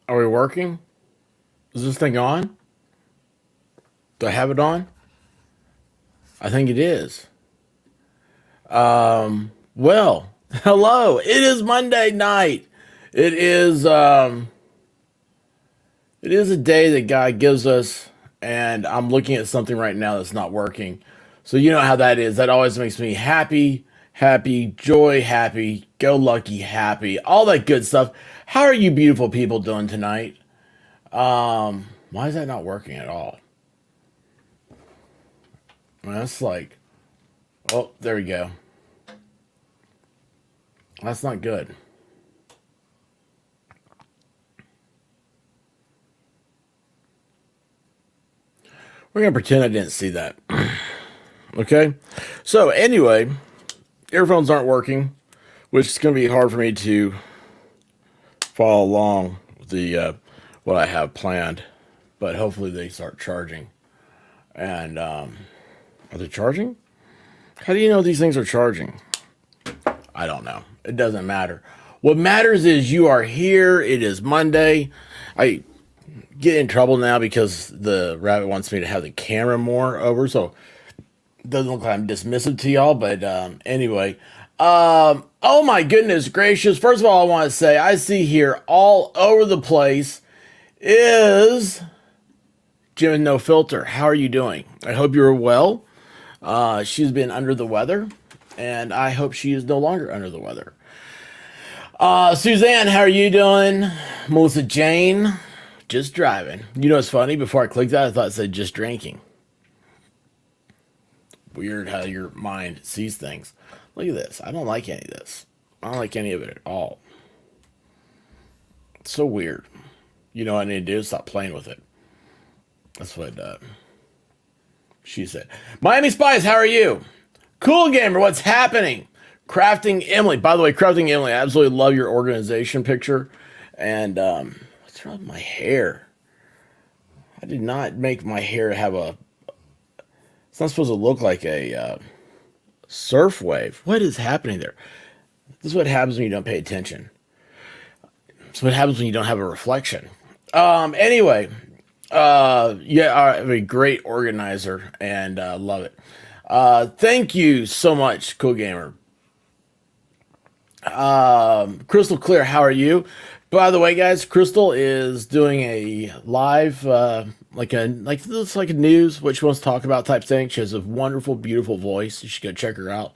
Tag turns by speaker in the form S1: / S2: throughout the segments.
S1: Are we working? Is this thing on? Do I have it on? I think it is. Well, hello. It is Monday night. It is it is a day that God gives us, and I'm looking at something right now that's not working. So you know how that is. That always makes me happy, happy, joy, happy, go lucky, happy, all that good stuff. How are you beautiful people doing tonight? Why is that not working at all? Well, that's like, oh, there we go. That's not good. We're gonna pretend I didn't see that. Okay. So anyway, earphones aren't working, which is gonna be hard for me to follow along with the what I have planned. But hopefully they start charging. And are they charging? How do you know these things are charging? I don't know. It doesn't matter. What matters is you are here. It is Monday. I get in trouble now because the rabbit wants me to have the camera more over, so it doesn't look like I'm dismissive to y'all. But anyway, oh my goodness gracious! First of all, I want to say I see here all over the place is Jim and No Filter. How are you doing? I hope you're well. She's been under the weather, and I hope she is no longer under the weather. Suzanne, how are you doing? Melissa Jane, just driving. You know what's funny? Before I clicked that, I thought it said just drinking. Weird how your mind sees things. Look at this. I don't like any of this. I don't like any of it at all. It's so weird. You know what I need to do? Stop playing with it. That's what she said. Miami Spice, how are you? Cool Gamer, what's happening? Crafting Emily. By the way, Crafting Emily, I absolutely love your organization picture. And what's wrong with my hair? I did not make my hair have a. It's not supposed to look like a surf wave. What is happening there? This is what happens when you don't pay attention. It's what happens when you don't have a reflection. Anyway, yeah, I'm a great organizer and love it. Thank you so much, Cool Gamer. Crystal Clear, how are you? By the way, guys, Crystal is doing a live, it's like a news, what she wants to talk about type thing. She has a wonderful, beautiful voice. You should go check her out.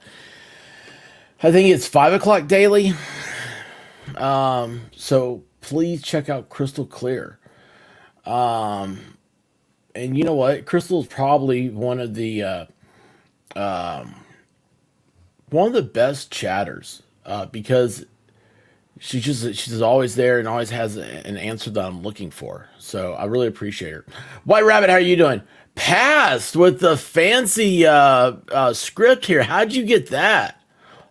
S1: I think it's 5 o'clock daily. So please check out Crystal Clear. And you know what? Crystal's probably one of the best chatters because she's always there and always has an answer that I'm looking for. So I really appreciate her. White Rabbit, how are you doing? Passed with the fancy script here. How'd you get that?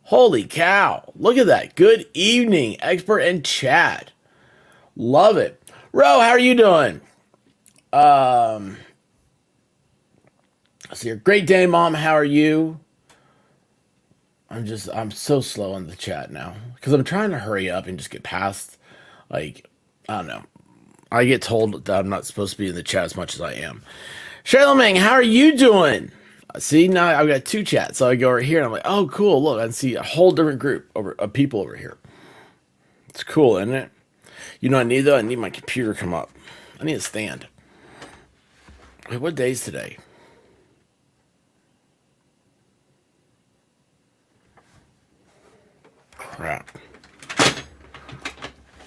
S1: Holy cow! Look at that. Good evening, expert and chat. Love it. Ro, how are you doing? See, great day, Mom. How are you? I'm so slow on the chat now because I'm trying to hurry up and just get past. Like, I don't know. I get told that I'm not supposed to be in the chat as much as I am. Shayla Ming, how are you doing? See, now I've got two chats. So I go over here and I'm like, oh, cool. Look, I see a whole different group of people over here. It's cool, isn't it? You know what I need, though? I need my computer to come up. I need a stand. Wait, what day is today? Crap.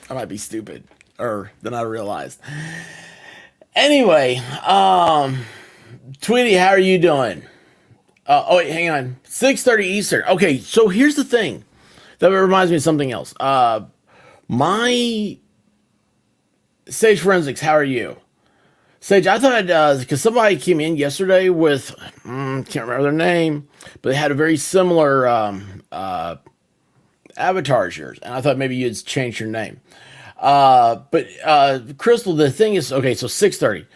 S1: I might be stupid. Or than I realized. Anyway, Tweety, how are you doing? Oh wait, hang on. 6:30 Eastern. Okay, so here's the thing. That reminds me of something else. My Sage Forensics, how are you? Sage, I thought I'd, because somebody came in yesterday with, can't remember their name, but they had a very similar avatar as yours, and I thought maybe you'd change your name. But Crystal, the thing is, okay, so 6:30.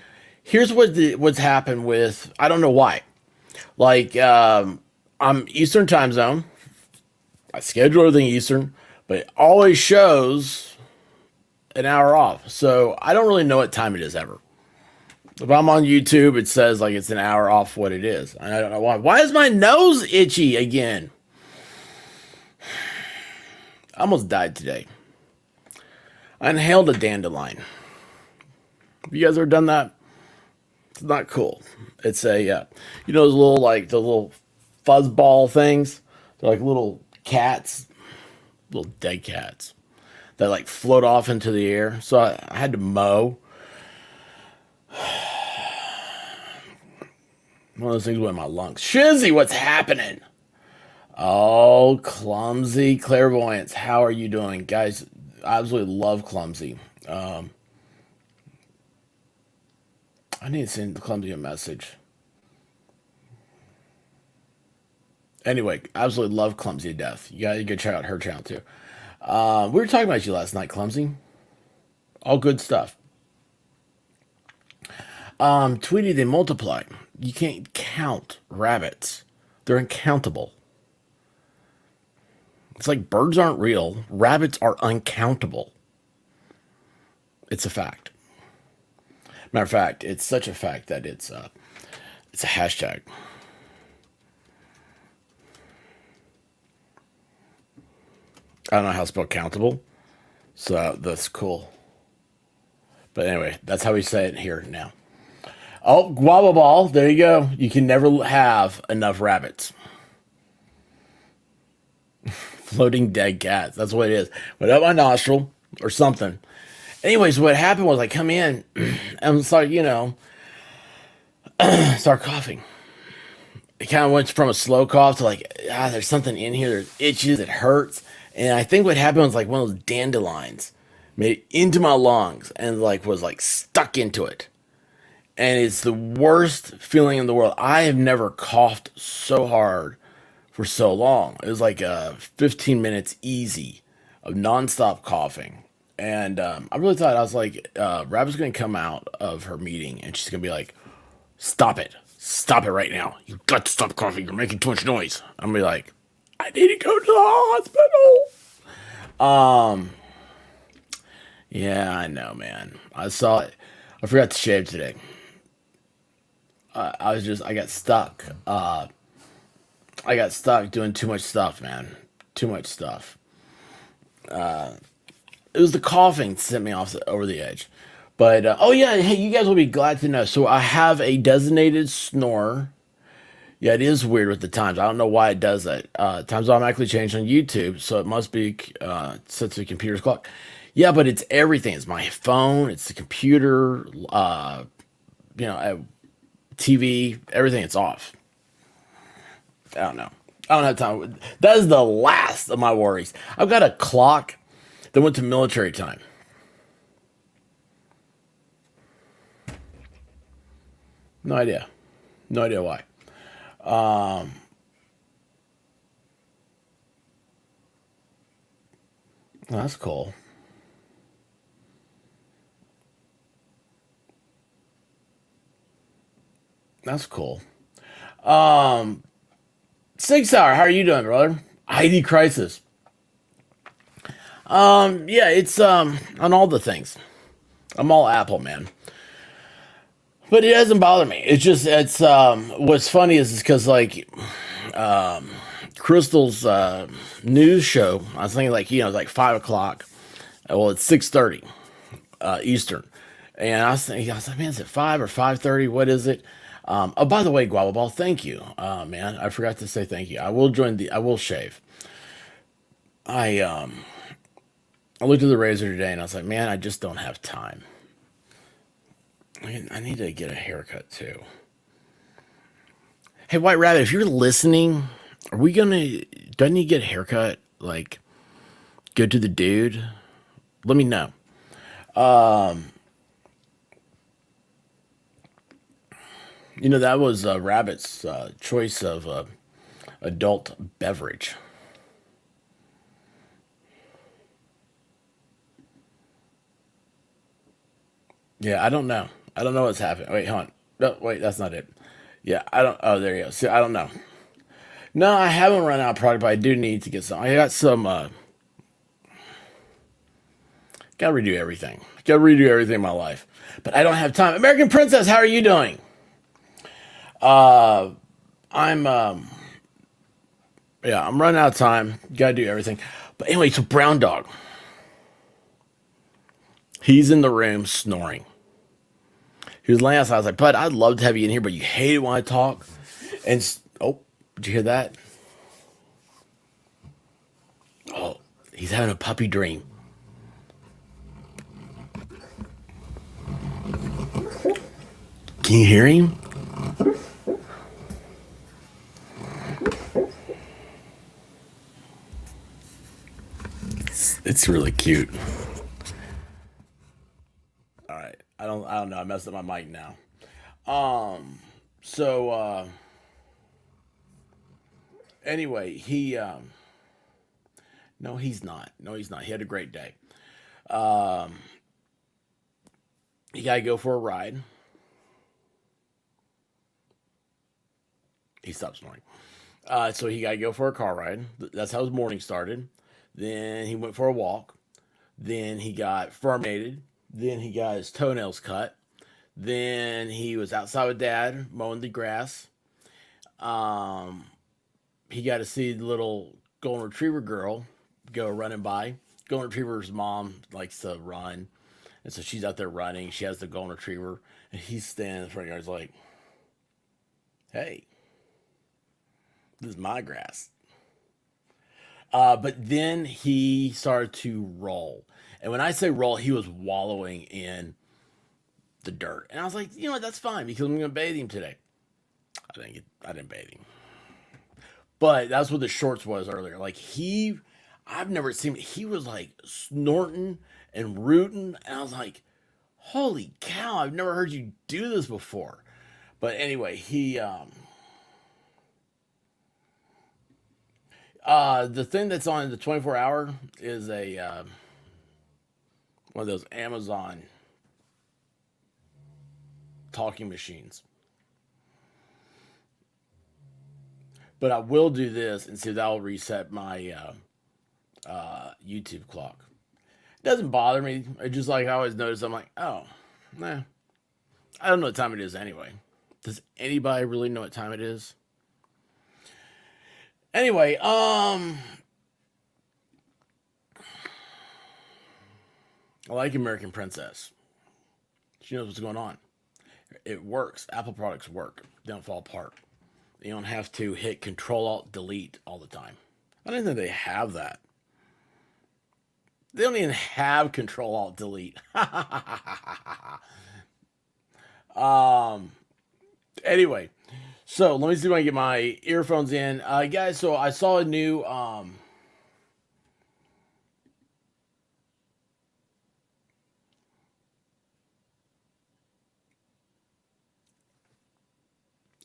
S1: Here's what's happened with, I don't know why. Like, I'm Eastern time zone. I schedule everything Eastern, but it always shows an hour off. So I don't really know what time it is ever. If I'm on YouTube, it says like it's an hour off what it is. And I don't know why. Why is my nose itchy again? I almost died today. I inhaled a dandelion. Have you guys ever done that? It's not cool. It's a, you know, those little, like, the little fuzzball things? They're like little cats, little dead cats that like float off into the air. So I had to mow. One of those things went in my lungs. Shizzy, what's happening? Oh, Clumsy Clairvoyance. How are you doing? Guys, I absolutely love Clumsy. I need to send Clumsy a message. Anyway, absolutely love Clumsy to death. You gotta go check out her channel too. We were talking about you last night, Clumsy. All good stuff. Tweety, they multiply. You can't count rabbits. They're uncountable. It's like birds aren't real. Rabbits are uncountable. It's a fact. Matter of fact, it's such a fact that it's a hashtag. I don't know how to spell countable, so that's cool. But anyway, that's how we say it here now. Oh, guava ball. There you go. You can never have enough rabbits. Floating dead cats. That's what it is. Went up my nostril or something. Anyways, what happened was I come in and start, you know, start coughing. It kind of went from a slow cough to like, there's something in here. There's itches. It hurts. And I think what happened was like one of those dandelions made it into my lungs and like was like stuck into it. And it's the worst feeling in the world. I have never coughed so hard for so long. It was like 15 minutes easy of nonstop coughing. And I really thought, I was like, Rabbit's going to come out of her meeting and she's going to be like, stop it. Stop it right now. You got to stop coughing. You're making too much noise. I'm going to be like, I need to go to the hospital. Yeah, I know, man. I saw it. I forgot to shave today. I got stuck. I got stuck doing too much stuff, man. Too much stuff. It was the coughing that sent me off over the edge. But, oh yeah, hey, you guys will be glad to know. So I have a designated snorer. Yeah, it is weird with the times. I don't know why it does that. Times automatically change on YouTube, so it must be set to the computer's clock. Yeah, but it's everything. It's my phone. It's the computer. TV. Everything. It's off. I don't know. I don't have time. That is the last of my worries. I've got a clock that went to military time. No idea. No idea why. Well, that's cool. That's cool. Um, 6 hour. How are you doing, brother? ID crisis. Yeah, it's on all the things. I'm all Apple, man. But it doesn't bother me. It's just what's funny is because like Crystal's news show. I was thinking like it's like 5 o'clock. Well, it's 6:30 Eastern, and I was like, man, is it 5 or 5:30? What is it? Oh, by the way, Guava Ball, thank you, man. I forgot to say thank you. I will join the. I will shave. I I looked at the razor today and I was like, man, I just don't have time. I need to get a haircut too. Hey, White Rabbit, if you're listening, are we gonna? Do I need to get a haircut? Like, go to the dude. Let me know. That was Rabbit's choice of adult beverage. Yeah, I don't know. I don't know what's happening. Wait, hold on. No, wait, that's not it. Yeah, I don't. Oh, there you go. See, I don't know. No, I haven't run out of product, but I do need to get some. I got some Gotta redo everything. Gotta redo everything in my life. But I don't have time. American Princess, how are you doing? I'm yeah, I'm running out of time. Gotta do everything. But anyway, so Brown Dog. He's in the room snoring. He was laying outside. I was like, Bud, I'd love to have you in here, but you hate it when I talk. And oh, did you hear that? Oh, he's having a puppy dream. Can you hear him? It's really cute. All right. I don't know. I messed up my mic now. So anyway, he no, he's not. No, he's not. He had a great day. He gotta go for a ride. He stopped snoring. So he gotta go for a car ride. That's how his morning started. Then he went for a walk. Then he got furmated. Then he got his toenails cut. Then he was outside with dad mowing the grass. Um, he got to see the little golden retriever girl go running by. Golden retriever's mom likes to run, and so she's out there running. She has the golden retriever, and he's standing in the front yard. He's like, "Hey, this is my grass." But then he started to roll, and when I say roll, he was wallowing in the dirt, and I was like, "You know what? That's fine because I'm going to bathe him today." I didn't bathe him, but that's what the shorts was earlier. Like I've never seen. He was like snorting and rooting, and I was like, "Holy cow! I've never heard you do this before." But anyway, the thing that's on the 24-hour is a one of those Amazon talking machines. But I will do this and see if that will reset my YouTube clock. It doesn't bother me. It's just like I always notice. I'm like, oh, nah. I don't know what time it is anyway. Does anybody really know what time it is? Anyway, I like American Princess. She knows what's going on. It works. Apple products work. They don't fall apart. You don't have to hit Control Alt Delete all the time. I don't think they have that. They don't even have Control Alt Delete. um. Anyway, so let me see if I can get my earphones in, guys. So I saw a new.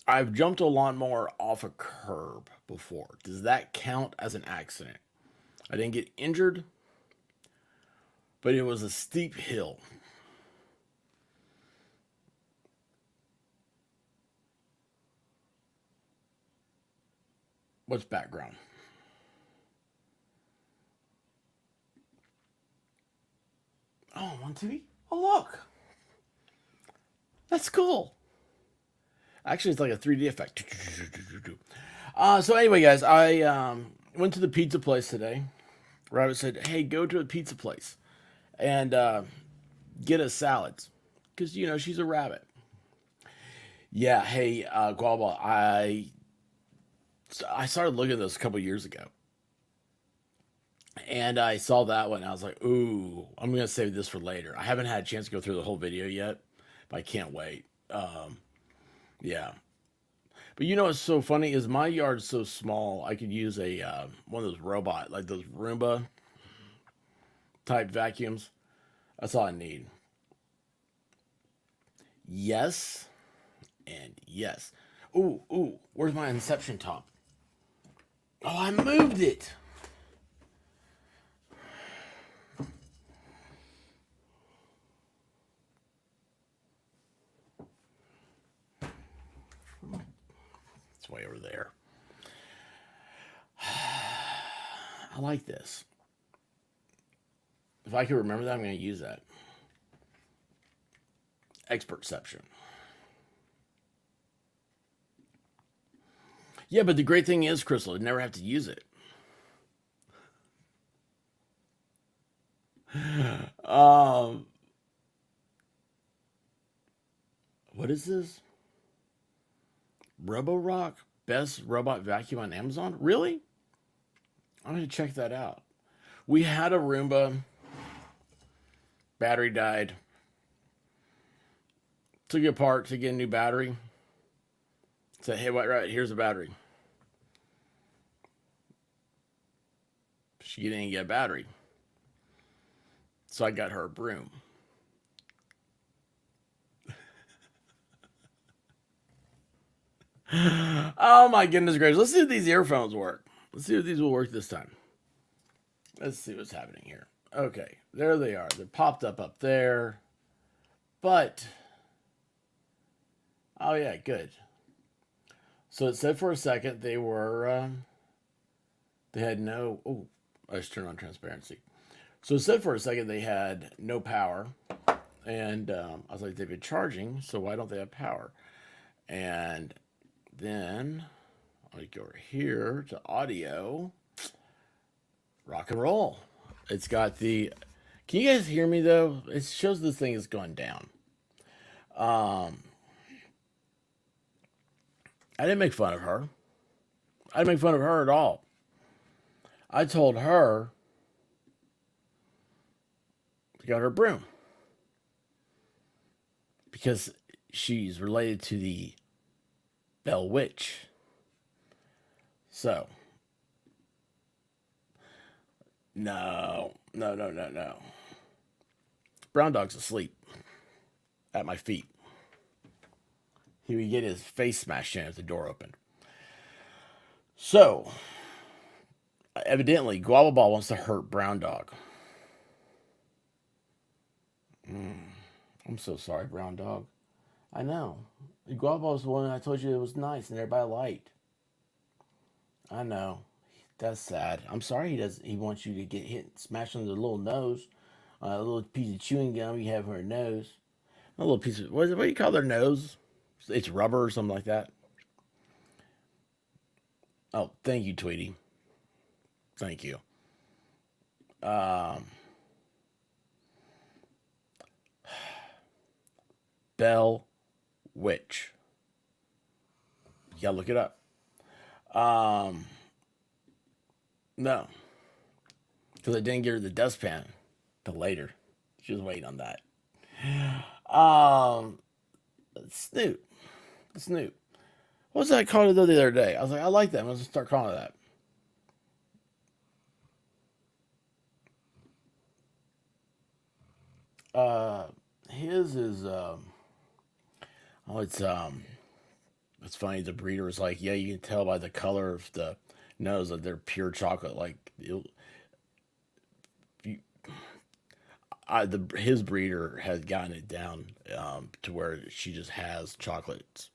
S1: I've jumped a lawnmower off a curb before. Does that count as an accident? I didn't get injured, but it was a steep hill. What's background? Oh, on TV? Oh, look. That's cool. Actually, it's like a 3D effect. So anyway, guys, I went to the pizza place today. Rabbit said, "Hey, go to a pizza place and get us salads, because she's a rabbit." Yeah. Hey, Guava, I started looking at this a couple years ago, and I saw that one. And I was like, "Ooh, I'm gonna save this for later." I haven't had a chance to go through the whole video yet, but I can't wait. Yeah. But what's so funny is my yard's so small. I could use a one of those robot, like those Roomba type vacuums. That's all I need. Yes and yes. Ooh, ooh. Where's my Inception top? Oh, I moved it. It's way over there. I like this. If I can remember that, I'm going to use that. Expertception. Yeah, but the great thing is, Crystal, you never have to use it. What is this? Roborock, best robot vacuum on Amazon? Really? I'm going to check that out. We had a Roomba. Battery died. Took it apart to get a new battery. Said, hey, right, here's a battery. She didn't get a battery. So I got her a broom. Oh my goodness gracious. Let's see if these earphones work. Let's see if these will work this time. Let's see what's happening here. Okay, there they are. They're popped up there. But, oh yeah, good. So it said for a second they were, they had no, oh, I just turned on transparency. So it said for a second they had no power. And I was like, they've been charging, so why don't they have power? And then I go over here to audio. Rock and roll. It's got the. Can you guys hear me though? It shows this thing is going down. I didn't make fun of her. I didn't make fun of her at all. I told her to get her broom because she's related to the Bell Witch. So, no. Brown dog's asleep at my feet. He would get his face smashed in if the door opened. So, evidently, Guava Ball wants to hurt Brown Dog. I'm so sorry, Brown Dog. I know. Guava Ball was the one I told you it was nice and everybody liked. I know. That's sad. I'm sorry he wants you to get hit, smashed on the little nose. A little piece of chewing gum you have on her nose. A little piece of, what do you call their nose? It's rubber or something like that. Oh, thank you, Tweety. Thank you. Bell Witch. You gotta look it up. No. Because I didn't give her the dustpan till later. She was waiting on that. Snoot. Snoot. What was that I called it the other day? I was like, I like that. I'm going to start calling it that. His is, it's funny. The breeder was like, yeah, you can tell by the color of the nose that they're pure chocolate. Like, his breeder has gotten it down to where she just has chocolates.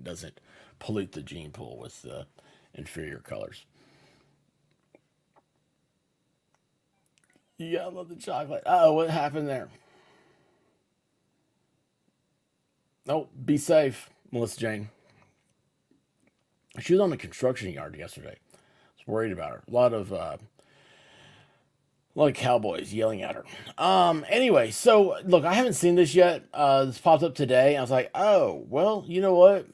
S1: Doesn't pollute the gene pool with the inferior colors. Yeah, I love the chocolate. Oh, what happened there? Oh, be safe, Melissa Jane. She was on the construction yard yesterday. I was worried about her. A lot of cowboys yelling at her. Anyway, so look, I haven't seen this yet. This popped up today. I was like, oh, well, you know what?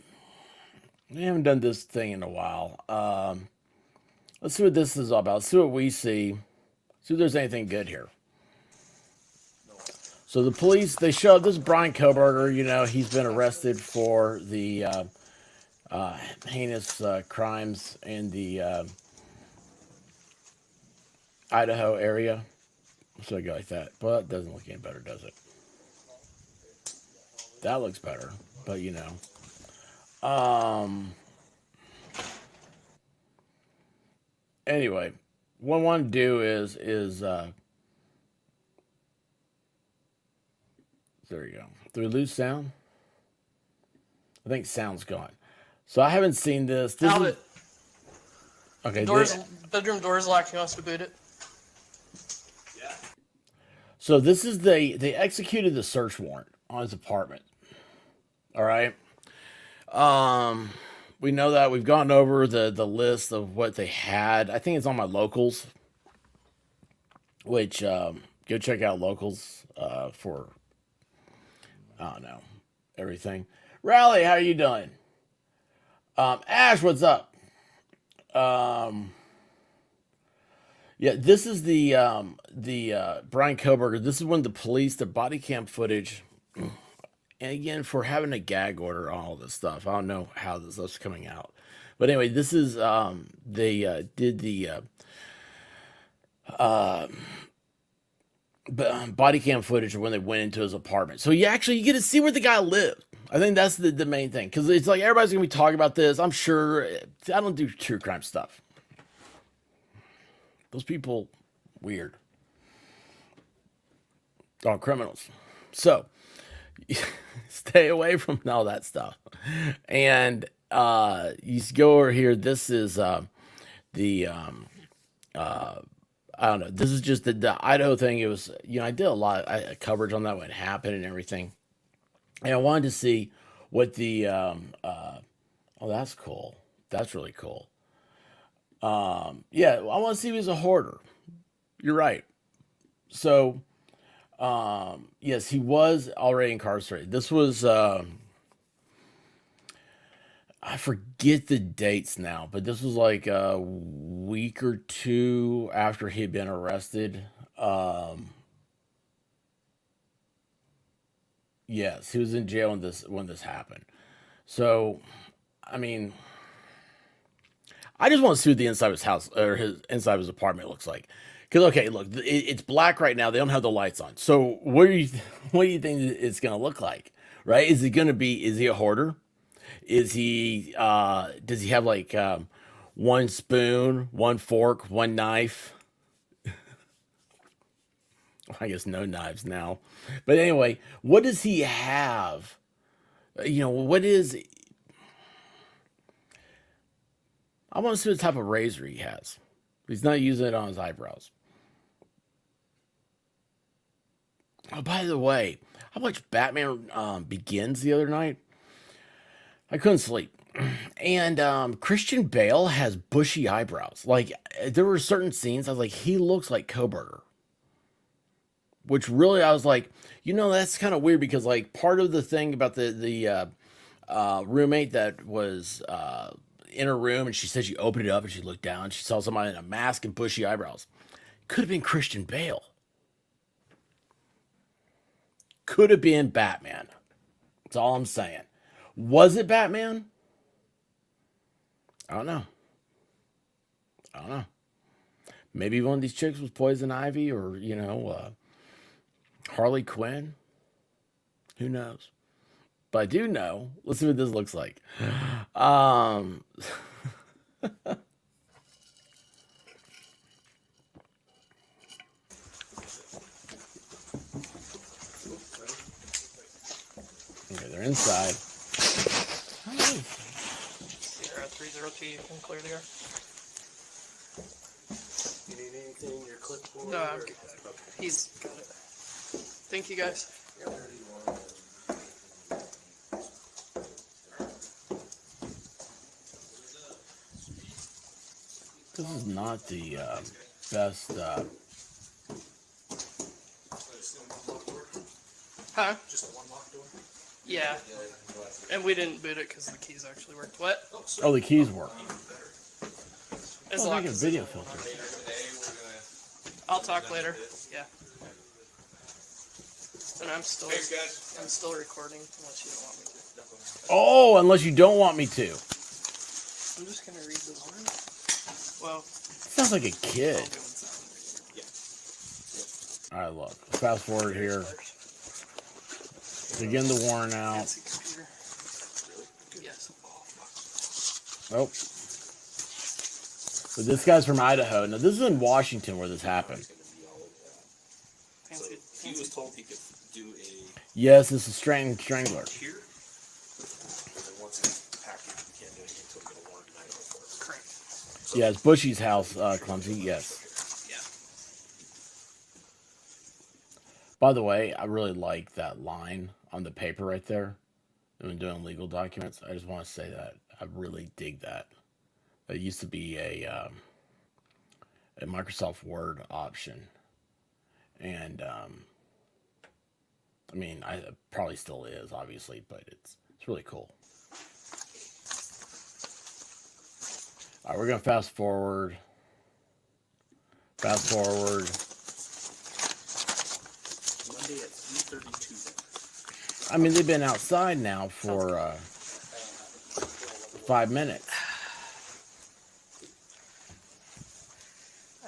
S1: We haven't done this thing in a while. Let's see what this is all about. Let's see what we see. See if there's anything good here. So the police, they show this is Brian Kohberger. You know, he's been arrested for the heinous crimes in the Idaho area. So I go like that. But it doesn't look any better, does it? That looks better. But, you know. Anyway, what I want to do is there you go. Do we lose sound? I think sound's gone. So I haven't seen this.
S2: Albert.
S1: Okay.
S2: Bedroom doors locked. You want us to boot it?
S1: So this is they executed the search warrant on his apartment. All right. Um, we know that we've gone over the list of what they had. I think it's on my locals, which go check out locals for I don't know everything. Rally, how are you doing? Ash, what's up? Um, yeah, this is the Brian Kohberger. This is when the police, the body cam footage, and again for having a gag order on all this stuff. I don't know how this stuff's coming out, but anyway, this is they did the uh, body cam footage of when they went into his apartment. So you get to see where the guy lived. I think that's the main thing because it's like everybody's gonna be talking about this. I'm sure. I don't do true crime stuff. Those people, weird. Oh, criminals. So stay away from all that stuff. And you go over here. This is the I don't know. This is just the Idaho thing. It was I did a lot of coverage on that when it happened and everything, and I wanted to see what the oh, that's cool. That's really cool. Yeah, I want to see if he's a hoarder. You're right. So yes, he was already incarcerated. This was I forget the dates now, but this was like a week or two after he had been arrested. Um, yes, he was in jail when this happened. So, I mean, I just want to see what the inside of his house or his inside of his apartment looks like. Because okay, look, it's black right now. They don't have the lights on. So, what do you think it's going to look like? Right? Is he going to be? Is he a hoarder? Is he? Does he have like one spoon, one fork, one knife? I guess no knives now. But anyway, what does he have? What is? I want to see what type of razor he has. He's not using it on his eyebrows. Oh, by the way, I watched Batman Begins the other night. I couldn't sleep. And Christian Bale has bushy eyebrows. Like there were certain scenes I was like, he looks like Kohberger. Which really I was like, that's kind of weird because like part of the thing about the roommate that was in her room and she said she opened it up and she looked down, she saw somebody in a mask and bushy eyebrows. Could have been Christian Bale. Could have been Batman. That's all I'm saying. Was it Batman? I don't know. I don't know. Maybe one of these chicks was Poison Ivy or, Harley Quinn. Who knows? But I do know. Let's see what this looks like. Um, okay, they're inside.
S2: 302, you can clear the air.
S3: You need anything? Your clipboard?
S2: No, I'm good. He's got it. Thank you, guys.
S1: This is not the best.
S2: Huh?
S3: Just one locked door?
S2: Yeah. And we didn't boot it because the keys actually worked. What?
S1: Oh, the keys work.
S2: It's
S1: Oh,
S2: locked.
S1: like a video filter.
S2: I'll talk later. Yeah. And I'm still recording unless you don't want me to.
S1: Oh, unless you don't want me to.
S2: I'm just gonna read the warning. Well,
S1: Sounds like a kid. All right, look. Fast forward here. Begin the warrant out.
S2: that's a computer. Yes.
S1: Oh. But this guy's from Idaho. Now, this is in Washington where this happened.
S2: Fancy.
S3: He was told he could do a
S1: Yes, this is Strangler.
S3: here. And then once it's packaged, you can't do anything until you get a warrant tonight for it.
S2: Correct.
S1: Yeah, it's Bushy's house, Clumsy. Yes.
S2: Yeah.
S1: By the way, I really like that line on the paper right there when doing legal documents. I just want to say that. I really dig that. It used to be a Microsoft Word option. And I mean, I it probably still is, obviously, but it's really cool. All right, we're gonna fast forward. Fast forward.
S3: Monday at 3:32.
S1: I mean, they've been outside now for 5 minutes.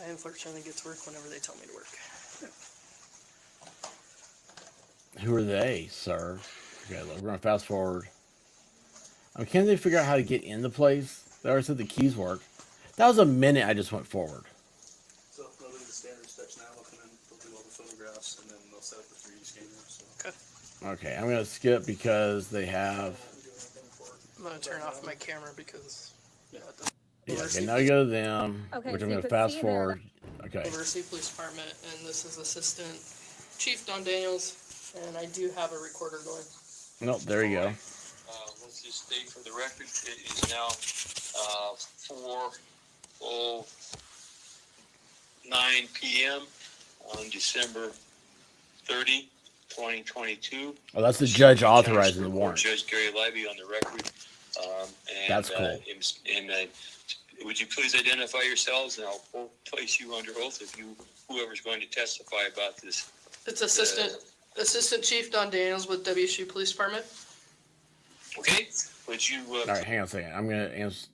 S2: I unfortunately get to work whenever they tell me to work.
S1: Who are they, sir? Okay, look, we're gonna fast forward. Can't they figure out how to get in the place? They already said the keys work. That was a minute I just went forward.
S3: So they'll do the standard steps now. They'll come in, they'll do all the photographs, and then they'll set up the 3D scanner. So.
S2: Okay.
S1: Okay, I'm gonna skip because they have.
S2: I'm gonna turn off my camera because
S1: Yeah, okay, now you go to them,
S4: Okay,
S1: which
S4: so
S1: I'm
S4: you
S1: gonna
S4: could
S1: fast
S4: see there.
S1: forward. Okay.
S2: University Police Department, and this is Assistant Chief Don Daniels, and I do have a recorder going.
S1: Nope, there you go.
S5: Let's just state for the record, it is now 4:09 p.m. on December 30, 2022.
S1: Oh, that's the judge authorizing the warrant.
S5: Judge Gary Libby on the record. And,
S1: That's cool.
S5: Would you please identify yourselves, and I'll place you under oath if whoever's going to testify about this.
S2: It's Assistant Chief Don Daniels with WSU Police Department.
S5: Okay? Would you?
S1: All right, hang on a second. I'm gonna answer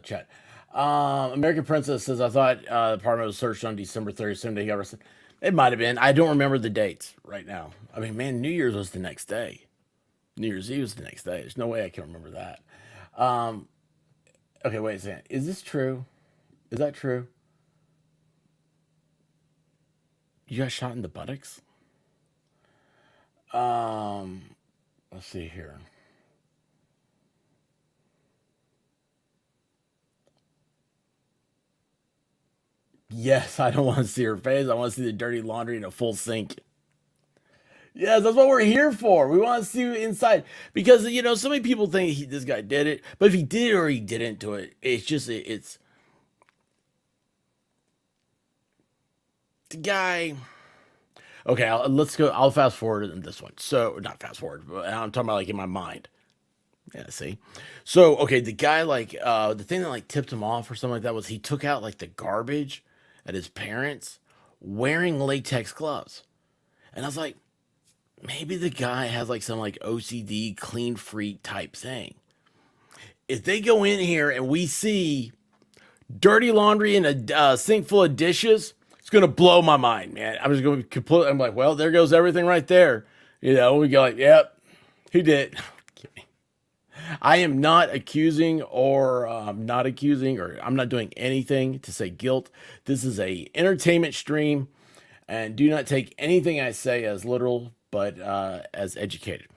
S1: chat. American Princess says, I thought the apartment was searched on December 30th. Same day he got arrested. It might have been. I don't remember the dates right now. I mean, man, New Year's was the next day. New Year's Eve was the next day. There's no way I can remember that. Okay, wait a second. Is this true? Is that true? You got shot in the buttocks? Let's see here. Yes, I don't want to see her face. I want to see the dirty laundry in a full sink. Yes, that's what we're here for. We want to see inside. Because, you know, so many people think this guy did it. But if he did or he didn't do it, it's just, it's... The guy... Okay, let's go. I'll fast forward in this one. So, not fast forward, but I'm talking about like in my mind. Yeah, see? So, okay, the guy, like, the thing that, like, tipped him off or something like that was he took out, like, the garbage at his parents wearing latex gloves. And I was like, maybe the guy has, like, some, like, OCD clean freak type thing. If they go in here and we see dirty laundry in a sink full of dishes, it's going to blow my mind, man. I'm just going to completely, I'm like, well, there goes everything right there. You know, we go like, yep, he did. I am not accusing or not accusing, or I'm not doing anything to say guilt. This is a entertainment stream, and do not take anything I say as literal, but as educated.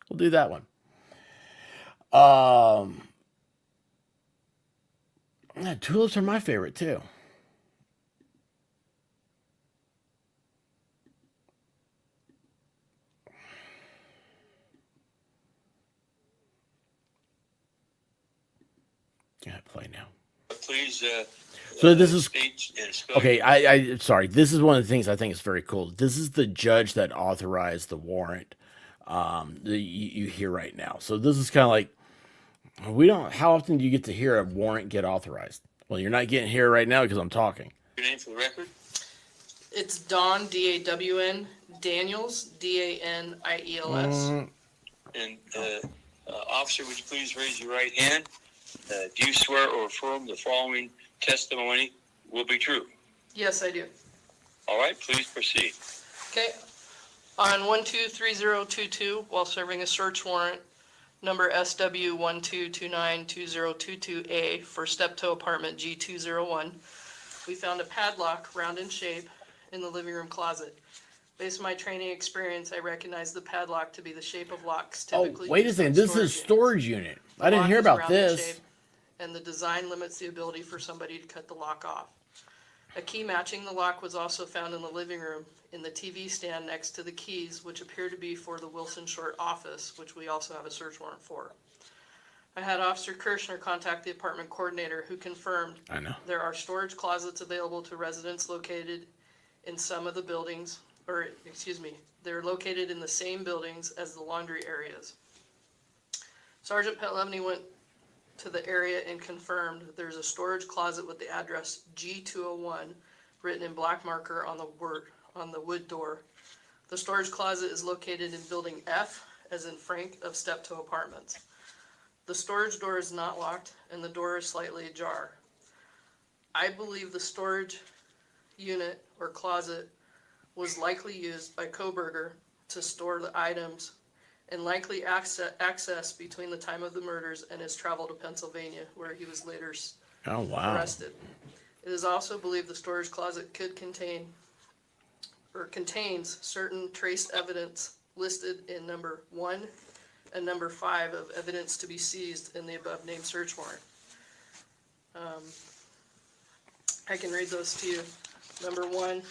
S1: We'll do that one. Tulips are my favorite too. Yeah, play now.
S5: Please.
S1: So this is
S5: state and spell.
S1: okay. I sorry. This is one of the things I think is very cool. This is the judge that authorized the warrant. That you hear right now. So this is kind of like we don't. How often do you get to hear a warrant get authorized? Well, you're not getting here right now because I'm talking.
S5: Your name for the record?
S2: It's Don, D-A-W-N, Daniels, D-A-N-I-E-L-S.
S5: And officer, would you please raise your right hand? Do you swear or affirm the following testimony will be true?
S2: Yes, I do.
S5: All right, please proceed.
S2: Okay. On 123022, while serving a search warrant, number SW12292022A for Steptoe Apartment G201, we found a padlock round in shape in the living room closet. Based on my training experience, I recognize the padlock to be the shape of locks typically.
S1: Oh, wait a second. This is a storage unit. I didn't hear about this.
S2: And the design limits the ability for somebody to cut the lock off. A key matching the lock was also found in the living room in the TV stand next to the keys, which appear to be for the Wilson Short office, which we also have a search warrant for. I had Officer Kirshner contact the apartment coordinator, who confirmed
S1: I know.
S2: there are storage closets available to residents located in some of the buildings, or excuse me, they're located in the same buildings as the laundry areas. Sergeant Petlevny went to the area and confirmed there's a storage closet with the address G201 written in black marker on the wood door. The storage closet is located in building F, as in Frank, of Steptoe Apartments. The storage door is not locked and the door is slightly ajar. I believe the storage unit or closet was likely used by Kohberger to store the items and likely access between the time of the murders and his travel to Pennsylvania, where he was later
S1: Oh, wow.
S2: arrested. It is also believed the storage closet could contain or contains certain trace evidence listed in number 1 and number 5 of evidence to be seized in the above named search warrant. I can read those to you. Number 1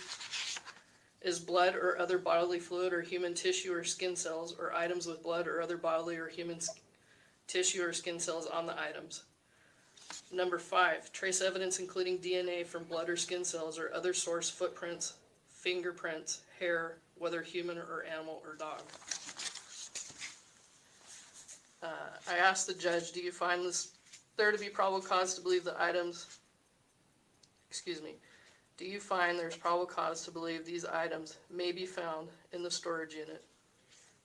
S2: is blood or other bodily fluid or human tissue or skin cells or items with blood or other bodily or human tissue or skin cells on the items. Number 5, trace evidence including DNA from blood or skin cells or other source footprints, fingerprints, hair, whether human or animal or dog. I asked the judge, do you find there to be probable cause to believe the items, do you find there's probable cause to believe these items may be found in the storage unit?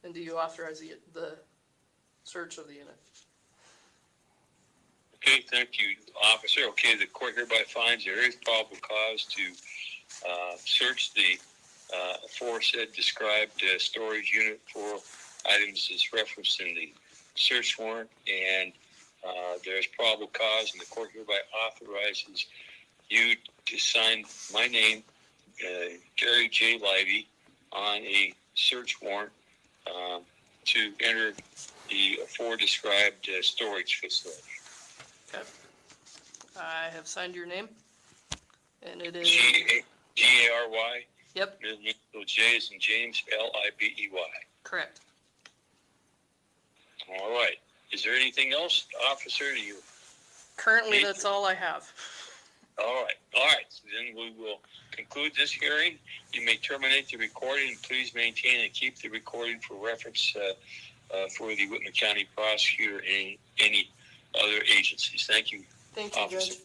S2: And do you authorize the search of the unit?
S5: Okay, thank you, officer. Okay, the court hereby finds there is probable cause to search the aforesaid described storage unit for items as referenced in the search warrant, and there's probable cause, and the court hereby authorizes you to sign my name, Gary J. Livey, on a search warrant to enter the afore-described storage facility.
S2: Okay. I have signed your name, and it is
S5: G-A-R-Y.
S2: Yep.
S5: Middle J is in James, L-I-B-E-Y.
S2: Correct.
S5: All right. Is there anything else, officer?
S2: Currently, that's all I have.
S5: All right. All right. Then we will conclude this hearing. You may terminate the recording. Please maintain and keep the recording for reference for the Whitman County prosecutor and any other agencies. Thank you.
S2: Thank you,
S5: Officer.
S2: Judge.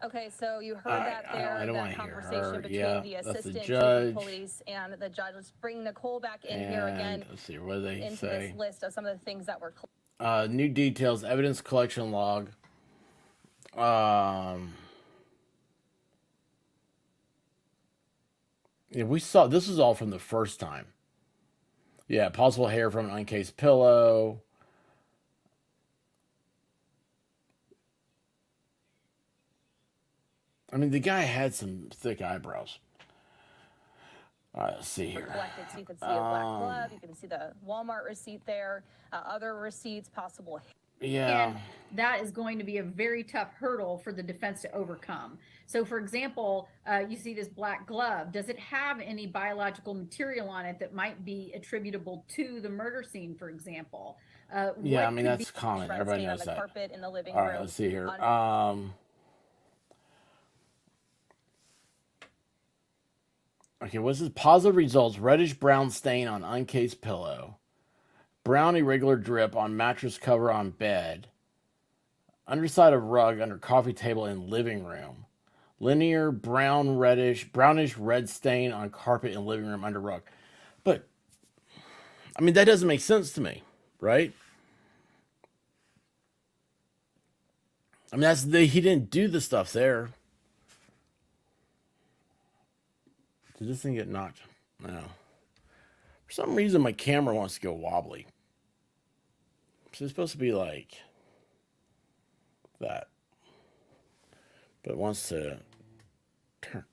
S4: Okay, so you heard that there,
S1: I don't wanna
S4: that
S1: hear
S4: conversation
S1: her.
S4: between
S1: Yeah,
S4: the
S1: that's the
S4: assistant chief
S1: judge.
S4: of police and the judge. Let's bring Nicole back in here
S1: And
S4: again
S1: let's see, what do they
S4: into
S1: say?
S4: this list of some of the things that were
S1: New details, evidence collection log. Yeah, we saw this is all from the first time. Yeah, possible hair from an uncased pillow. I mean, the guy had some thick eyebrows. All right, let's see here.
S4: collected. So you can see a black glove, you can see the Walmart receipt there, other receipts, possible.
S1: Yeah.
S6: And that is going to be a very tough hurdle for the defense to overcome. So, for example, you see this black glove. Does it have any biological material on it that might be attributable to the murder scene, for example?
S1: Yeah, I mean, that's common.
S4: Shreds
S1: Everybody
S4: laying on
S1: knows
S4: the
S1: that.
S4: carpet in the living
S1: All right,
S4: room.
S1: let's see here. Okay, what's this? Positive results. Reddish brown stain on uncased pillow. Brown irregular drip on mattress cover on bed. Underside of rug under coffee table in living room. Linear brownish red stain on carpet in living room under rug. But, I mean, that doesn't make sense to me, right? I mean, he didn't do the stuff there. Did this thing get knocked? No. For some reason, my camera wants to go wobbly. So it's supposed to be like that. But it wants to turn.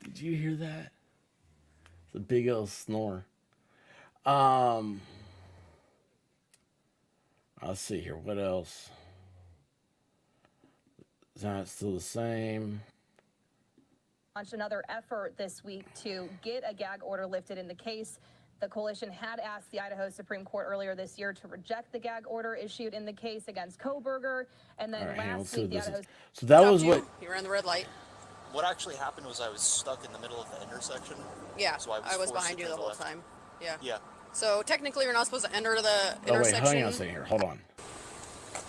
S1: Did you hear that? It's a big old snore. Let's see here. What else? Is that still the same?
S4: launched another effort this week to get a gag order lifted in the case. The coalition had asked the Idaho Supreme Court earlier this year to reject the gag order issued in the case against Kohberger. And then last week, the Idaho...
S1: So that was what...
S7: You ran the red light.
S3: What actually happened was I was stuck in the middle of the intersection.
S7: Yeah,
S3: So
S7: I was
S3: forced
S7: behind
S3: to
S7: you the
S3: take a
S7: whole
S3: left.
S7: time. Yeah.
S3: Yeah.
S7: So technically, you're not supposed to enter the
S1: Oh, wait,
S7: intersection.
S1: hang on a second here. Hold on.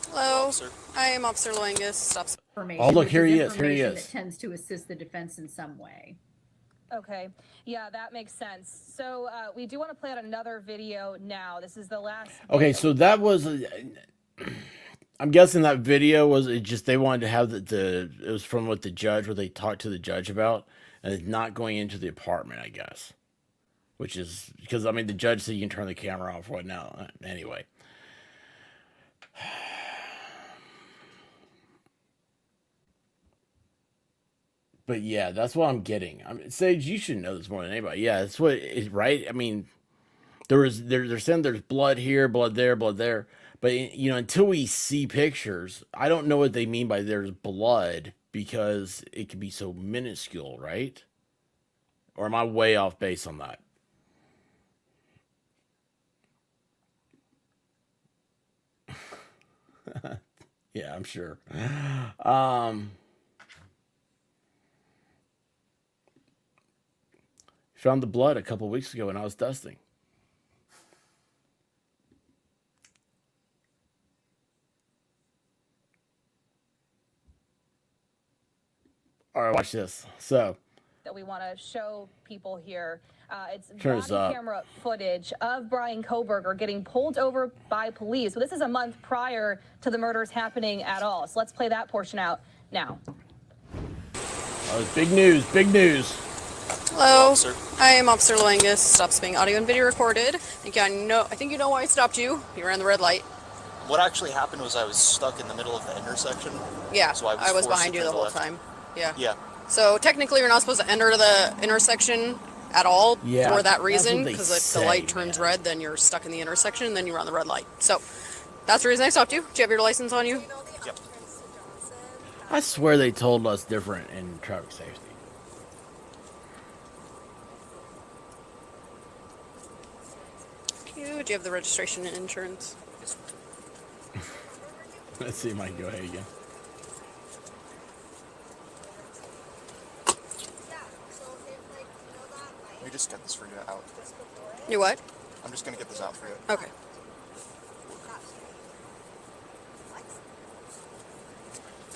S7: Hello,
S3: Officer.
S7: I am Officer Loangus. Stop.
S6: Information,
S1: Oh, look,
S6: which
S1: here he is. Here he
S6: information
S1: is.
S6: That tends to assist the defense in some way.
S4: Okay, yeah, that makes sense. So we do want to play out another video now. This is the last.
S1: Okay, so that was... I'm guessing that video was it just they wanted to have it was from what the judge, what they talked to the judge about, and it's not going into the apartment, I guess. Which is because I mean the judge said you can turn the camera off right now. Anyway. But yeah, that's what I'm getting. I mean, Sage, you should know this more than anybody. Yeah, that's what is right. I mean, they're saying there's blood here, blood there, blood there. But you know, until we see pictures, I don't know what they mean by there's blood because it can be so minuscule, right? Or am I way off base on that? Yeah, I'm sure. Found the blood a couple weeks ago when I was dusting. All right, watch this. So
S4: That we want to show people here. It's
S1: Turn this
S4: body
S1: up.
S4: camera footage of Brian Kohberger getting pulled over by police. So this is a month prior to the murders happening at all. So let's play that portion out now.
S1: oh, it's big news, big news.
S7: Hello,
S3: Officer.
S7: I am Officer Loangus. Stops being audio and video recorded. I think you know why I stopped you. You ran the red light.
S3: What actually happened was I was stuck in the middle of the intersection.
S7: Yeah,
S3: So
S7: I was
S3: forced
S7: behind
S3: to
S7: you
S3: turn
S7: the whole
S3: left.
S7: time. Yeah.
S3: Yeah.
S7: So technically, you're not supposed to enter the intersection at all
S1: Yeah,
S7: for that
S1: that's
S7: reason,
S1: what they
S7: because if
S1: say,
S7: the light turns
S1: man.
S7: red, then you're stuck in the intersection, and then you run the red light. So that's the reason I stopped you. Do you have your license on you?
S3: Yep.
S1: I swear they told us different in traffic safety.
S7: Do you have the registration and insurance?
S1: Let's see, Mike, go ahead again.
S3: Let me just get this for you out.
S7: You what?
S3: I'm just gonna get this out for you.
S7: Okay.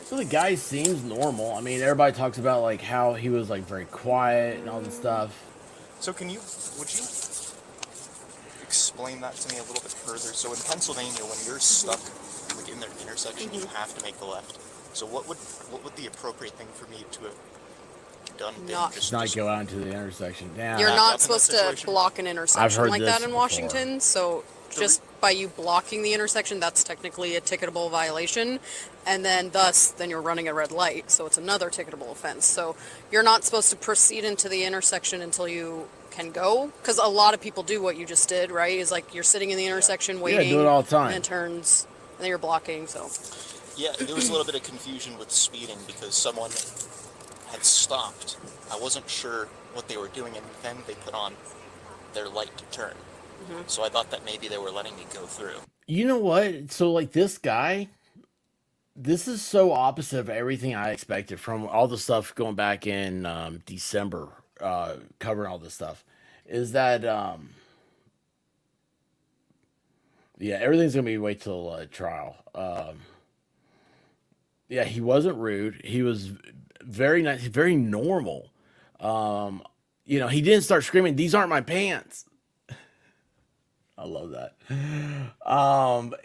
S1: So the guy seems normal. I mean, everybody talks about like how he was like very quiet and all this stuff.
S3: So would you explain that to me a little bit further? So in Pennsylvania, when you're stuck like in the intersection, you have to make the left. So what would the appropriate thing for me to have done been?
S7: Not-
S1: Just not go out into the intersection. Damn.
S7: You're
S3: I've
S7: not
S3: been in
S7: supposed
S3: that
S7: to
S3: situation.
S7: block an intersection
S1: heard
S7: like
S1: this
S7: that in
S1: before.
S7: Washington. So just by you blocking the intersection, that's technically a ticketable violation. And then then you're running a red light. So it's another ticketable offense. So you're not supposed to proceed into the intersection until you can go. Because a lot of people do what you just did, right? Is like you're sitting in the intersection waiting.
S1: do it all the time.
S7: And then turns, and then you're blocking. So
S3: Yeah, there was a little bit of confusion with speeding because someone had stopped. I wasn't sure what they were doing, and then they put on their light to turn. So I thought that maybe they were letting me go through.
S1: You know what? So like this guy, this is so opposite of everything I expected from all the stuff going back in December, covering all this stuff. Is that yeah, everything's gonna be wait till trial. Yeah, he wasn't rude. He was very nice, very normal. You know, he didn't start screaming, "These aren't my pants." I love that.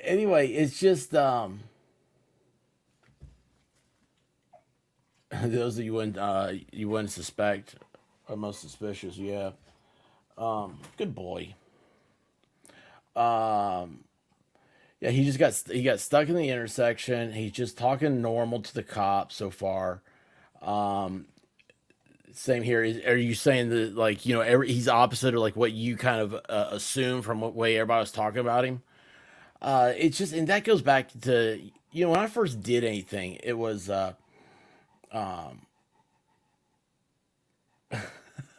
S1: Anyway, it's just those that you wouldn't suspect are most suspicious. Yeah. Good boy. Yeah, he got stuck in the intersection. He's just talking normal to the cop so far. Same here. Are you saying that like he's opposite of like what you kind of assume from what way everybody was talking about him? It's just, and that goes back to when I first did anything, it was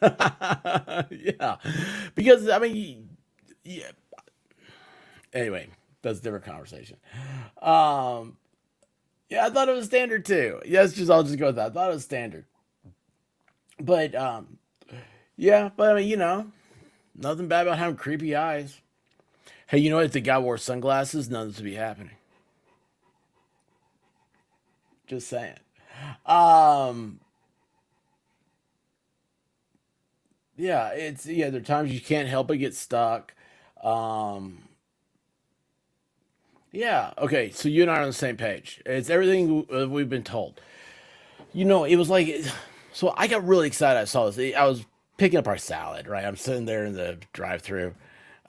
S1: Yeah, because I mean, yeah. Anyway, that's a different conversation. Um, yeah, I thought it was standard too. Yes, just I'll just go with that. I thought it was standard, but yeah, but I mean, nothing bad about having creepy eyes. Hey, you know what? If the guy wore sunglasses, nothing to be happening. Just saying. Um, yeah, there are times you can't help but get stuck. Um, yeah, okay, so you and I are on the same page. It's everything we've been told. It was like, so I got really excited. I saw this. I was picking up our salad, right? I'm sitting there in the drive-through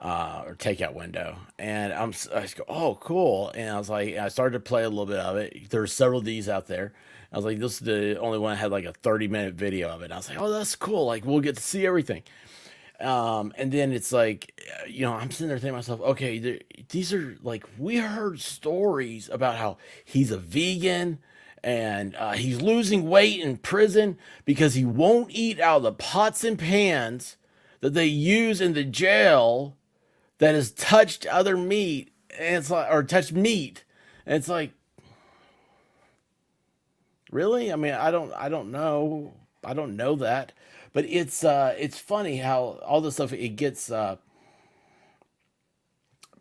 S1: or takeout window, and I just go, oh, cool. And I was like, I started to play a little bit of it. There were several of these out there. I was like, this is the only one that had like a 30-minute video of it. And I was like, oh, that's cool. Like, we'll get to see everything. And then it's like, I'm sitting there thinking to myself, okay, these are like, we heard stories about how he's a vegan and he's losing weight in prison because he won't eat out of the pots and pans that they use in the jail that has touched other meat, and it's like, or touched meat. And it's like, really? I mean, I don't know. I don't know that. But it's funny how all this stuff it gets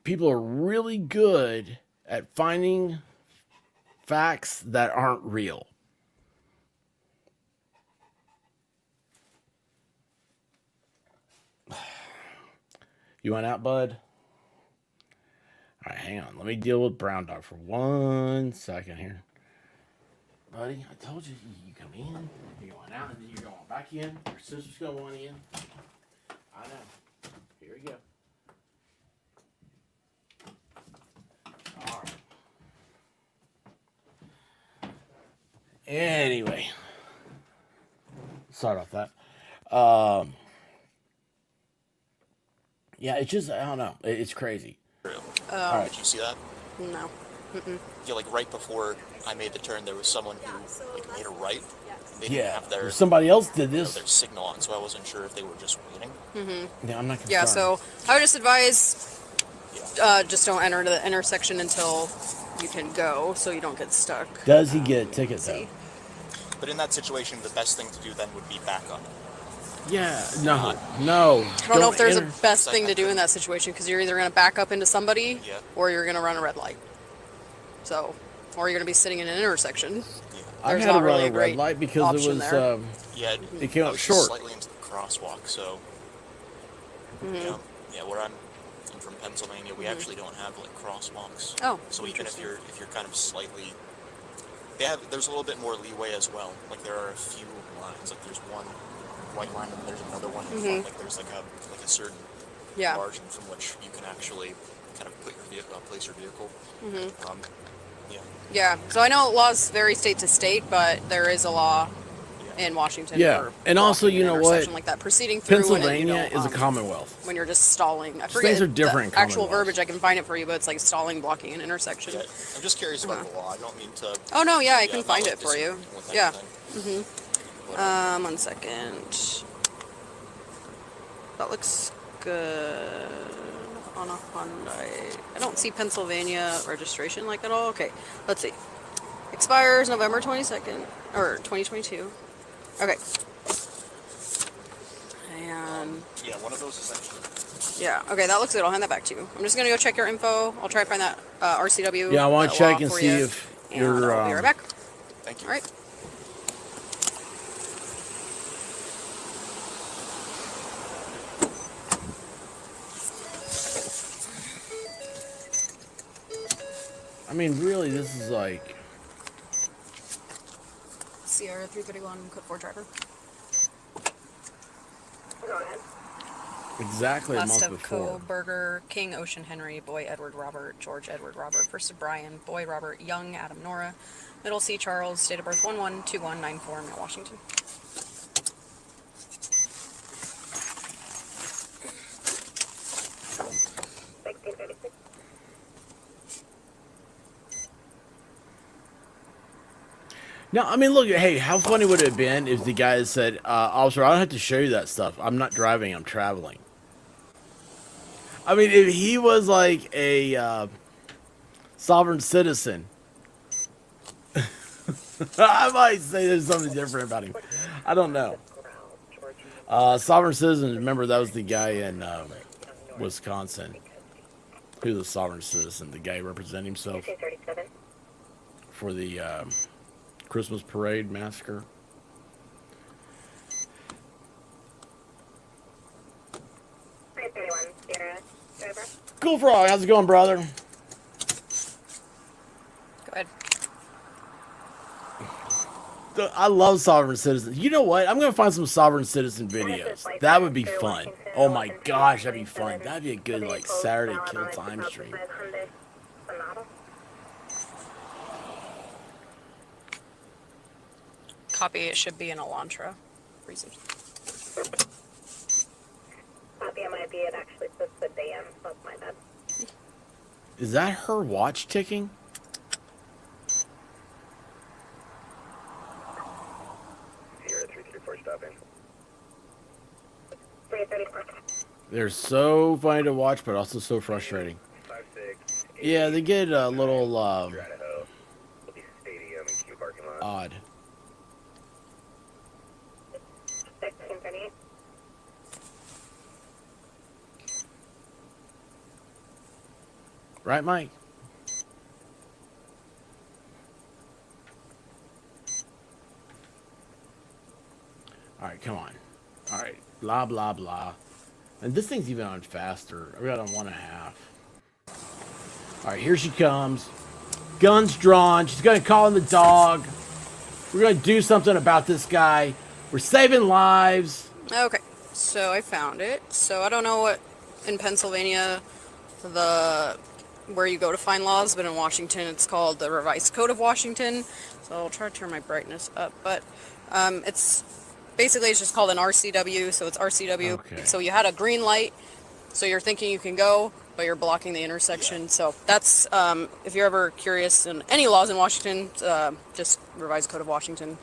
S1: people are really good at finding facts that aren't real. You want out, bud? All right, hang on. Let me deal with Brown Dog for 1 second here. Buddy, I told you, you come in, you're going out, and then you're going back in. Your sister's going in. I know. Here we go. All right. Anyway. Sorry about that. Yeah, it's just, I don't know. It's crazy.
S3: All right. Did you see that?
S7: No.
S3: Yeah, like right before I made the turn, there was someone who like made a right. And they didn't have their
S1: somebody else did this.
S3: their signal on, so I wasn't sure if they were just waiting.
S1: Yeah, I'm not concerned.
S7: Yeah, so I would just advise just don't enter the intersection until you can go so you don't get stuck.
S1: Does he get a ticket though?
S3: But in that situation, the best thing to do then would be back up.
S1: Yeah, no.
S7: I don't know if there's a best thing to do in that situation because you're either going to back up into somebody or you're going to run a red light. So, or you're going to be sitting in an intersection.
S1: I
S7: There's
S1: had to
S7: not
S1: run
S7: really
S1: a
S7: a
S1: red
S7: great
S1: light because it
S7: option
S1: was
S7: there.
S1: it came
S3: I
S1: up
S3: was
S1: short.
S3: just slightly into the crosswalk, so where I'm from Pennsylvania, we actually don't have like crosswalks.
S7: Oh,
S3: so even if you're kind of slightly, there's a little bit more leeway as well. Like there are a few lines, like there's one white line and there's another one in front. Like there's like a certain margin from which you can actually kind of put your vehicle, place your vehicle.
S7: Yeah, so I know laws vary state to state, but there is a law in Washington.
S1: Yeah, and also, you know what?
S7: Like that, proceeding through
S1: Pennsylvania is a commonwealth.
S7: when you're just stalling. I forget
S1: Things are different.
S7: the actual verbiage. I can find it for you, but it's like stalling, blocking an intersection.
S3: Yeah, I'm just curious about the law. I don't mean to.
S7: Oh no, yeah, I can find it for you. Yeah.
S3: But,
S7: 1 second. That looks good on a Hyundai. I don't see Pennsylvania registration like at all. Okay, let's see. Expires November 22nd, or 2022. Okay. And
S3: yeah, one of those is actually.
S7: yeah, okay, that looks good. I'll hand that back to you. I'm just gonna go check your info. I'll try to find that RCW.
S1: Yeah, I want to check and
S7: for
S1: see
S7: you,
S1: if
S7: and
S1: you're.
S7: I'll be right back.
S3: Thank you.
S7: All right.
S1: I mean, really, this is like.
S7: Sierra 331 code 4 driver.
S1: Exactly a
S7: Last
S1: month
S7: of
S1: before.
S7: Kohberger, King, Ocean, Henry, Boy, Edward, Robert, George, Edward, Robert, First of Brian, Boy, Robert, Young, Adam, Nora, Middle C, Charles, date of birth 112194, Mount Washington.
S1: No, I mean, look, hey, how funny would it have been if the guy had said, officer, I don't have to show you that stuff. I'm not driving, I'm traveling. I mean, if he was like a sovereign citizen, I might say there's something different about him. I don't know. Sovereign citizen, remember that was the guy in Wisconsin. Who's a sovereign citizen? The guy representing himself for the Christmas parade massacre. Cool Frog, how's it going, brother?
S7: Go ahead.
S1: I love sovereign citizens. You know what? I'm gonna find some sovereign citizen videos. That would be fun. Oh my gosh, that'd be fun. That'd be a good like Saturday kill time stream.
S7: Copy. It should be an Elantra. Reason.
S8: Copy, it might be. It actually says the DM. That's my bad.
S1: Is that her watch ticking?
S8: Sierra 334 stopping. 334.
S1: They're so funny to watch, but also so frustrating.
S8: 56.
S1: Yeah, they get a little
S8: Idaho. Stadium and Q parking lot.
S1: odd.
S8: 1638.
S1: Right, Mike? All right, come on. All right, blah, blah, blah. And this thing's even on faster. I got on 1.5. All right, here she comes. Guns drawn. She's going to call in the dog. We're going to do something about this guy. We're saving lives.
S7: Okay, so I found it. So I don't know what in Pennsylvania where you go to find laws, but in Washington it's called the Revised Code of Washington. So I'll try to turn my brightness up, but it's just called an RCW. So it's RCW.
S1: Okay.
S7: So you had a green light, so you're thinking you can go, but you're blocking the intersection. So that's if you're ever curious in any laws in Washington, just Revised Code of Washington.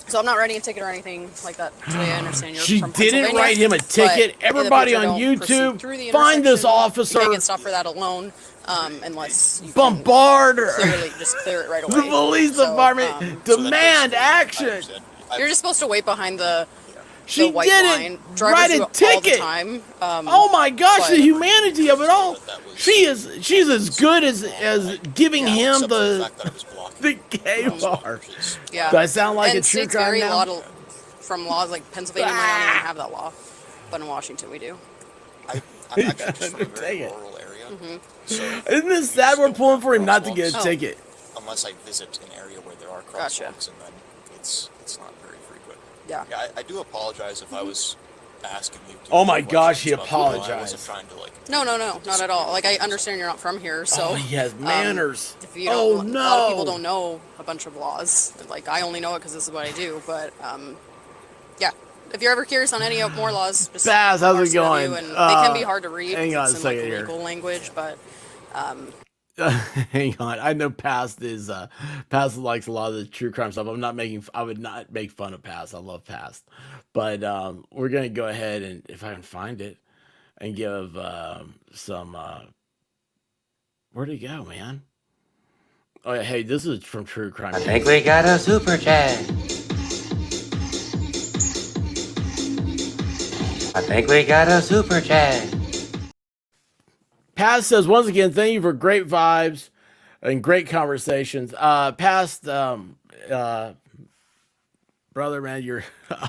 S7: So I'm not writing a ticket or anything like that today. I understand you're
S1: She
S7: from
S1: didn't
S7: Pennsylvania,
S1: write him a ticket.
S7: but in the
S1: Everybody
S7: future,
S1: on
S7: don't proceed
S1: YouTube,
S7: through the
S1: find this
S7: intersection.
S1: officer.
S7: You can't get stopped for that alone, unless you
S1: Bombard her.
S7: clearly just clear it right away.
S1: The police
S7: So,
S1: department
S3: So that
S1: demand
S3: basically,
S1: action.
S3: I understand.
S7: You're just supposed to wait behind the
S1: She
S7: white
S1: didn't
S7: line. Drivers
S1: write
S7: do
S1: a
S7: it all the
S1: ticket.
S7: time.
S1: Oh my gosh,
S7: but-
S1: the humanity of it all. She's as good as giving
S3: Yeah,
S1: him
S3: except for the
S1: the
S3: fact that I was blocking
S1: the gay bar.
S7: Yeah.
S1: Do I sound like
S7: and
S1: a true
S7: states
S1: crime
S7: vary
S1: now?
S7: a lot from laws like Pennsylvania might not even have that law, but in Washington we do.
S3: I'm actually just from a
S1: Take
S3: very
S1: it.
S3: rural area.
S7: Mm-hmm.
S3: So
S1: Isn't this sad? We're pulling for him not to get a
S7: Oh.
S1: ticket.
S3: unless I visit an area where there are
S7: Gotcha.
S3: crosswalks, and then it's not very frequent.
S7: Yeah.
S3: Yeah, I do apologize if I was asking you.
S1: Oh my gosh,
S3: questions
S1: he
S3: about the law. I
S1: apologized.
S3: wasn't trying to like.
S7: No, not at all. Like I understand you're not from here, so
S1: Oh, he has manners.
S7: if you
S1: Oh,
S7: don't, a lot of people
S1: no.
S7: don't know a bunch of laws. Like I only know it because this is what I do. But yeah, if you're ever curious on any more laws, just
S1: Baz, how's it
S7: RCW,
S1: going?
S7: And they can be hard to read.
S1: hang on
S7: it's
S1: a
S7: in like
S1: second here.
S7: legal language, but
S1: Hang on, I know Past likes a lot of the true crime stuff. I would not make fun of Past. I love Past, but we're gonna go ahead and if I can find it and give some. Where'd it go, man? Oh yeah, hey, this is from True Crime.
S9: I think we got a super chat. I think we got a super chat.
S1: Past says once again, thank you for great vibes and great conversations. Past, brother, man, you're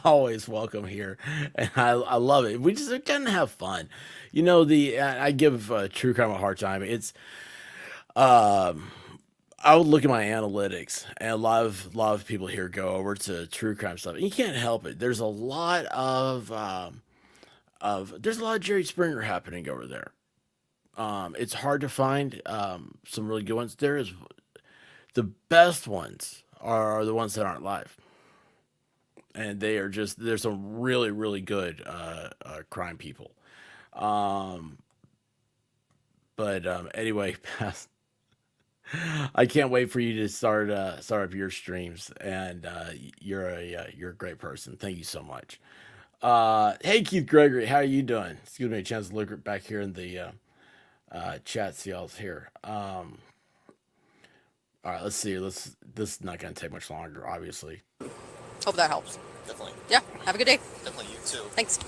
S1: always welcome here, and I love it. We just kind of have fun, you know. I give True Crime a hard time. It's I would look at my analytics, and a lot of people here go over to True Crime stuff, and you can't help it. There's a lot of Jerry Springer happening over there. It's hard to find some really good ones. The best ones are the ones that aren't live, and there's some really really good crime people. But anyway, I can't wait for you to start up your streams, and you're a great person. Thank you so much. Hey Keith Gregory, how are you doing? It's giving me a chance to look back here in the chat, see y'all's here. All right, let's see. This is not gonna take much longer, obviously.
S7: Hope that helps.
S3: Definitely.
S7: Yeah. Have a good day.
S3: Definitely you too.
S7: Thanks.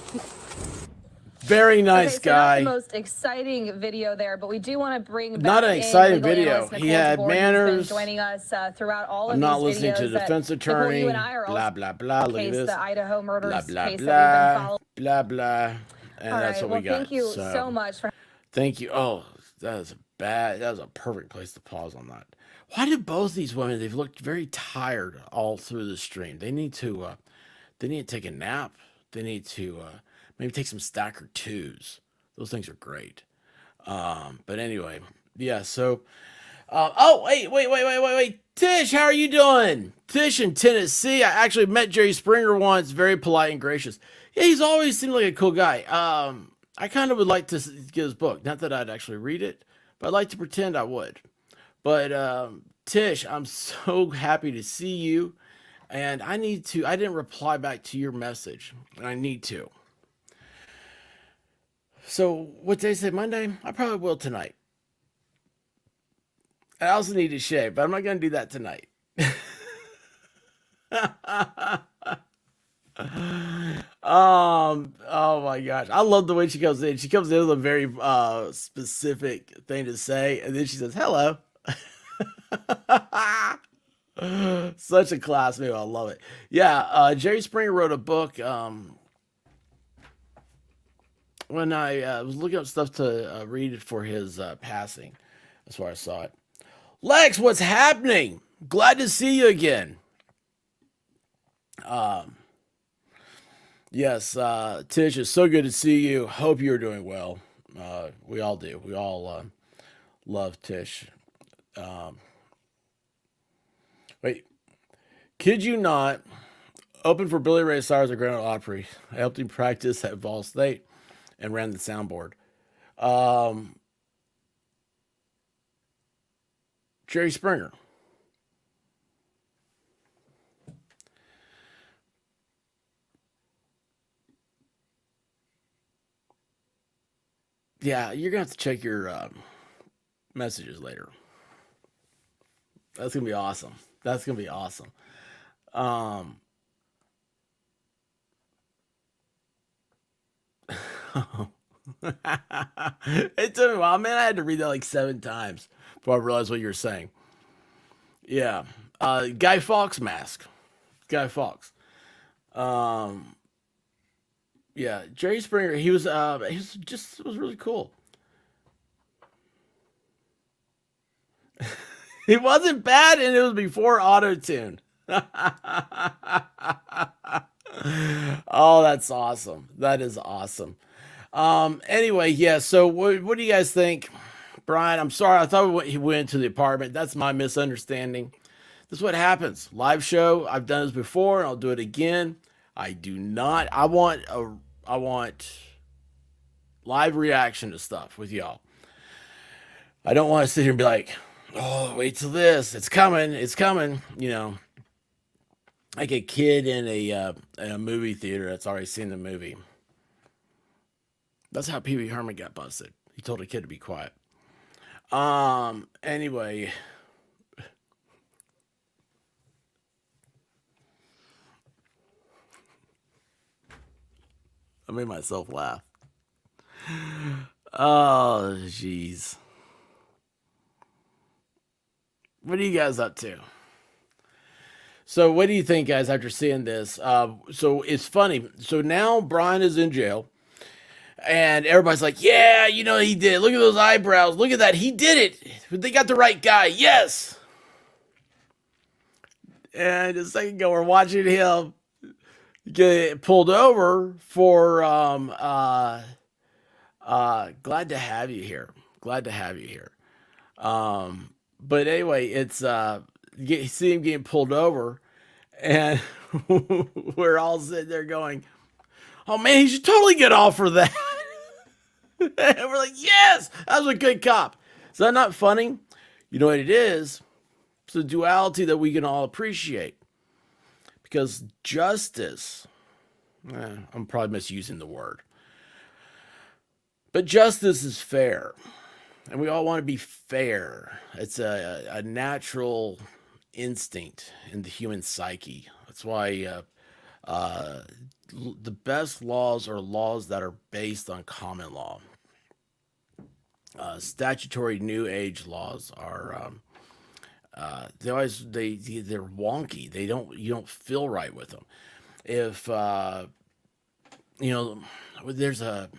S1: Very nice
S4: Okay, so not
S1: guy.
S4: the most exciting video there, but we do want to bring back
S1: Not an
S4: in
S1: exciting
S4: legal
S1: video.
S4: analyst
S1: He
S4: Nicole
S1: had
S4: Tabor, who's
S1: manners.
S4: been joining us throughout all of
S1: I'm not
S4: these
S1: listening to
S4: videos
S1: the
S4: that,
S1: defense
S4: Nicole,
S1: attorney.
S4: you and I are
S1: Blah
S4: also
S1: blah blah. Look at
S4: case,
S1: this.
S4: the Idaho murders
S1: Blah blah
S4: case that we've been
S1: blah.
S4: following.
S1: Blah blah. And
S4: All
S1: that's
S4: right,
S1: what
S4: well,
S1: we got.
S4: thank you so much for.
S1: Thank you. Oh, that was a perfect place to pause on that. Why did both these women? They've looked very tired all through the stream. They need to take a nap. They need to maybe take some Stacker 2s. Those things are great. But anyway, yeah. So, oh wait. Tish, how are you doing? Tish in Tennessee. I actually met Jerry Springer once. Very polite and gracious. Yeah, he's always seemed like a cool guy. I kind of would like to get his book. Not that I'd actually read it, but I'd like to pretend I would. But Tish, I'm so happy to see you. And I didn't reply back to your message. And I need to. So what day is it? Monday? I probably will tonight. I also need to shave, but I'm not going to do that tonight. Oh my gosh. I love the way she comes in. She comes in with a very specific thing to say, and then she says, hello. Such a class move. I love it. Yeah, Jerry Springer wrote a book. When I was looking up stuff to read for his passing, that's where I saw it. Lex, what's happening? Glad to see you again. Yes, Tish, it's so good to see you. Hope you're doing well. We all do. We all love Tish. Wait, kid you not, opened for Billy Ray Cyrus at Grand Ole Opry. I helped him practice at Vol State and ran the soundboard. Jerry Springer. Yeah, you're going to have to check your messages later. That's going to be awesome. That's going to be awesome. It took me a while, man. I had to read that like 7 times before I realized what you were saying. Yeah. Guy Fawkes mask. Guy Fawkes. Yeah, Jerry Springer, he was really cool. He wasn't bad, and it was before auto-tune. Oh, that's awesome. That is awesome. Anyway, yeah, so what do you guys think? Brian, I'm sorry. I thought he went to the apartment. That's my misunderstanding. This is what happens. Live show. I've done this before, and I'll do it again. I do not. I want live reaction to stuff with y'all. I don't want to sit here and be like, oh, wait till this. It's coming. It's coming. You know, like a kid in a movie theater that's already seen the movie. That's how Pee Wee Herman got busted. He told a kid to be quiet. Anyway. I made myself laugh. Oh, jeez. What are you guys up to? So what do you think, guys, after seeing this? So it's funny. So now Brian is in jail. And everybody's like, yeah, you know, he did. Look at those eyebrows. Look at that. He did it. They got the right guy. Yes. And a second ago, we're watching him get pulled over for glad to have you here. Glad to have you here. But anyway, it's you see him getting pulled over, and we're all sitting there going, oh man, he should totally get off for that. And we're like, yes, that was a good cop. Is that not funny? You know what it is? It's a duality that we can all appreciate. Because justice, I'm probably misusing the word, but justice is fair. And we all want to be fair. It's a natural instinct in the human psyche. That's why the best laws are laws that are based on common law. Statutory New Age laws are they're wonky. You don't feel right with them. If there's a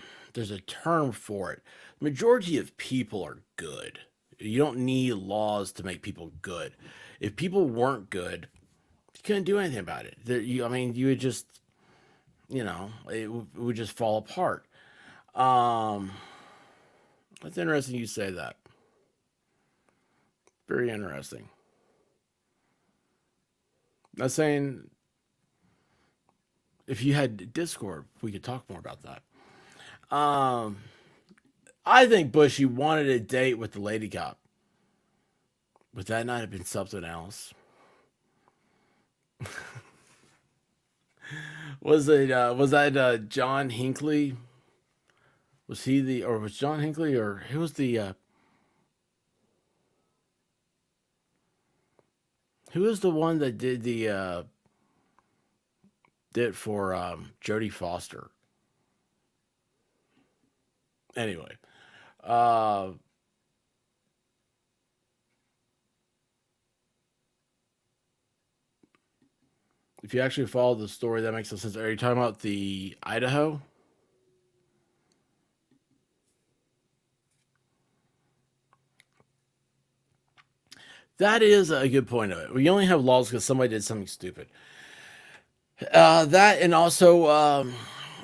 S1: term for it. The majority of people are good. You don't need laws to make people good. If people weren't good, you couldn't do anything about it. You would just, it would just fall apart. That's interesting you say that. Very interesting. I'm saying if you had Discord, we could talk more about that. I think Bushy wanted a date with the lady cop. Would that not have been something else? Was that John Hinckley? Was John Hinckley, or who was the one that did did for Jodie Foster? Anyway, if you actually follow the story, that makes no sense. Are you talking about the Idaho? That is a good point of it. We only have laws because somebody did something stupid. That, and also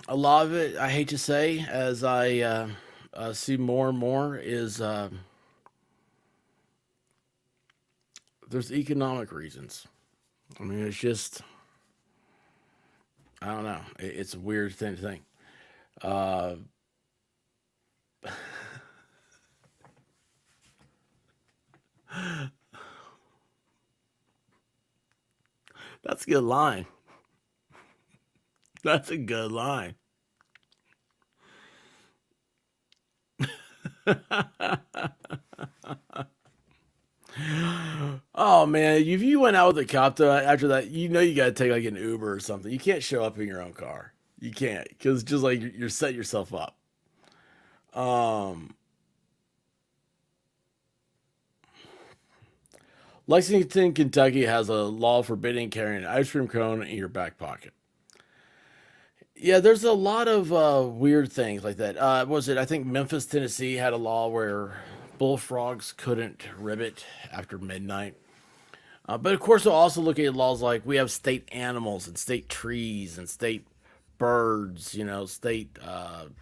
S1: a lot of it, I hate to say, as I see more and more, is there's economic reasons. I mean, it's just, I don't know. It's a weird thing to think. That's a good line. That's a good line. Oh man, if you went out with a cop though, after that, you gotta take like an Uber or something. You can't show up in your own car. You can't, because just like you're setting yourself up. Lexington, Kentucky has a law forbidding carrying an ice cream cone in your back pocket. Yeah, there's a lot of weird things like that. I think Memphis, Tennessee had a law where bullfrogs couldn't ribbit after midnight. But of course, we'll also look at laws like we have state animals and state trees and state birds, state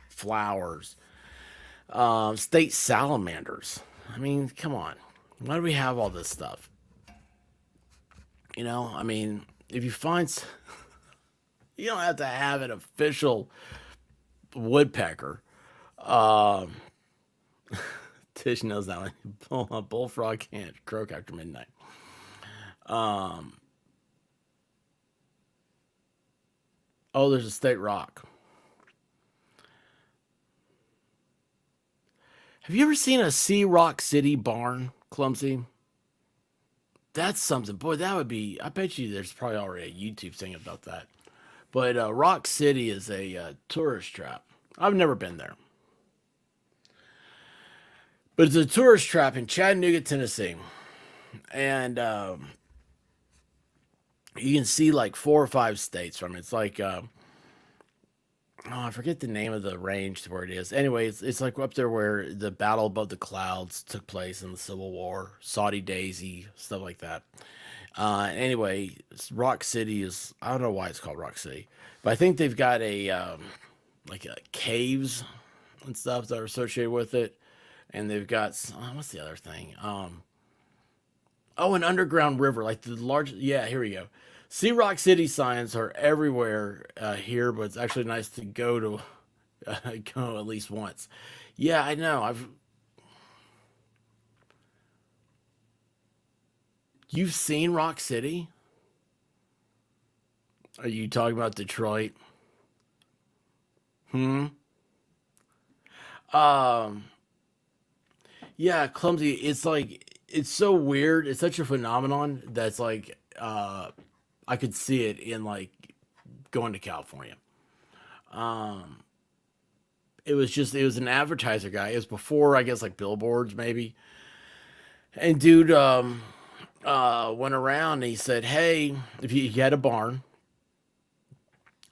S1: flowers, state salamanders. I mean, come on. Why do we have all this stuff? If you find... You don't have to have an official woodpecker. Tish knows that one. A bullfrog can't croak after midnight. There's a state rock. Have you ever seen a Sea Rock City barn, Clumsy? That's something. Boy, that would be... I bet you there's probably already a YouTube thing about that. But Rock City is a tourist trap. I've never been there. But it's a tourist trap in Chattanooga, Tennessee. And you can see like 4 or 5 states from it. It's like, I forget the name of the range to where it is. Anyway, it's like up there where the Battle Above the Clouds took place in the Civil War, Saudi Daisy, stuff like that. Anyway, Rock City is, I don't know why it's called Rock City, but I think they've got caves and stuff that are associated with it. And they've got, what's the other thing? An underground river, like the largest, yeah, here we go. Sea Rock City signs are everywhere here, but it's actually nice to go to, go at least once. Yeah, I know. You've seen Rock City? Are you talking about Detroit? Hmm. Um. Yeah, clumsy. It's like it's so weird. It's such a phenomenon that's like I could see it in like going to California. Um. It was an advertiser guy. It was before I guess like billboards maybe. And dude went around and he said, "Hey, if you had a barn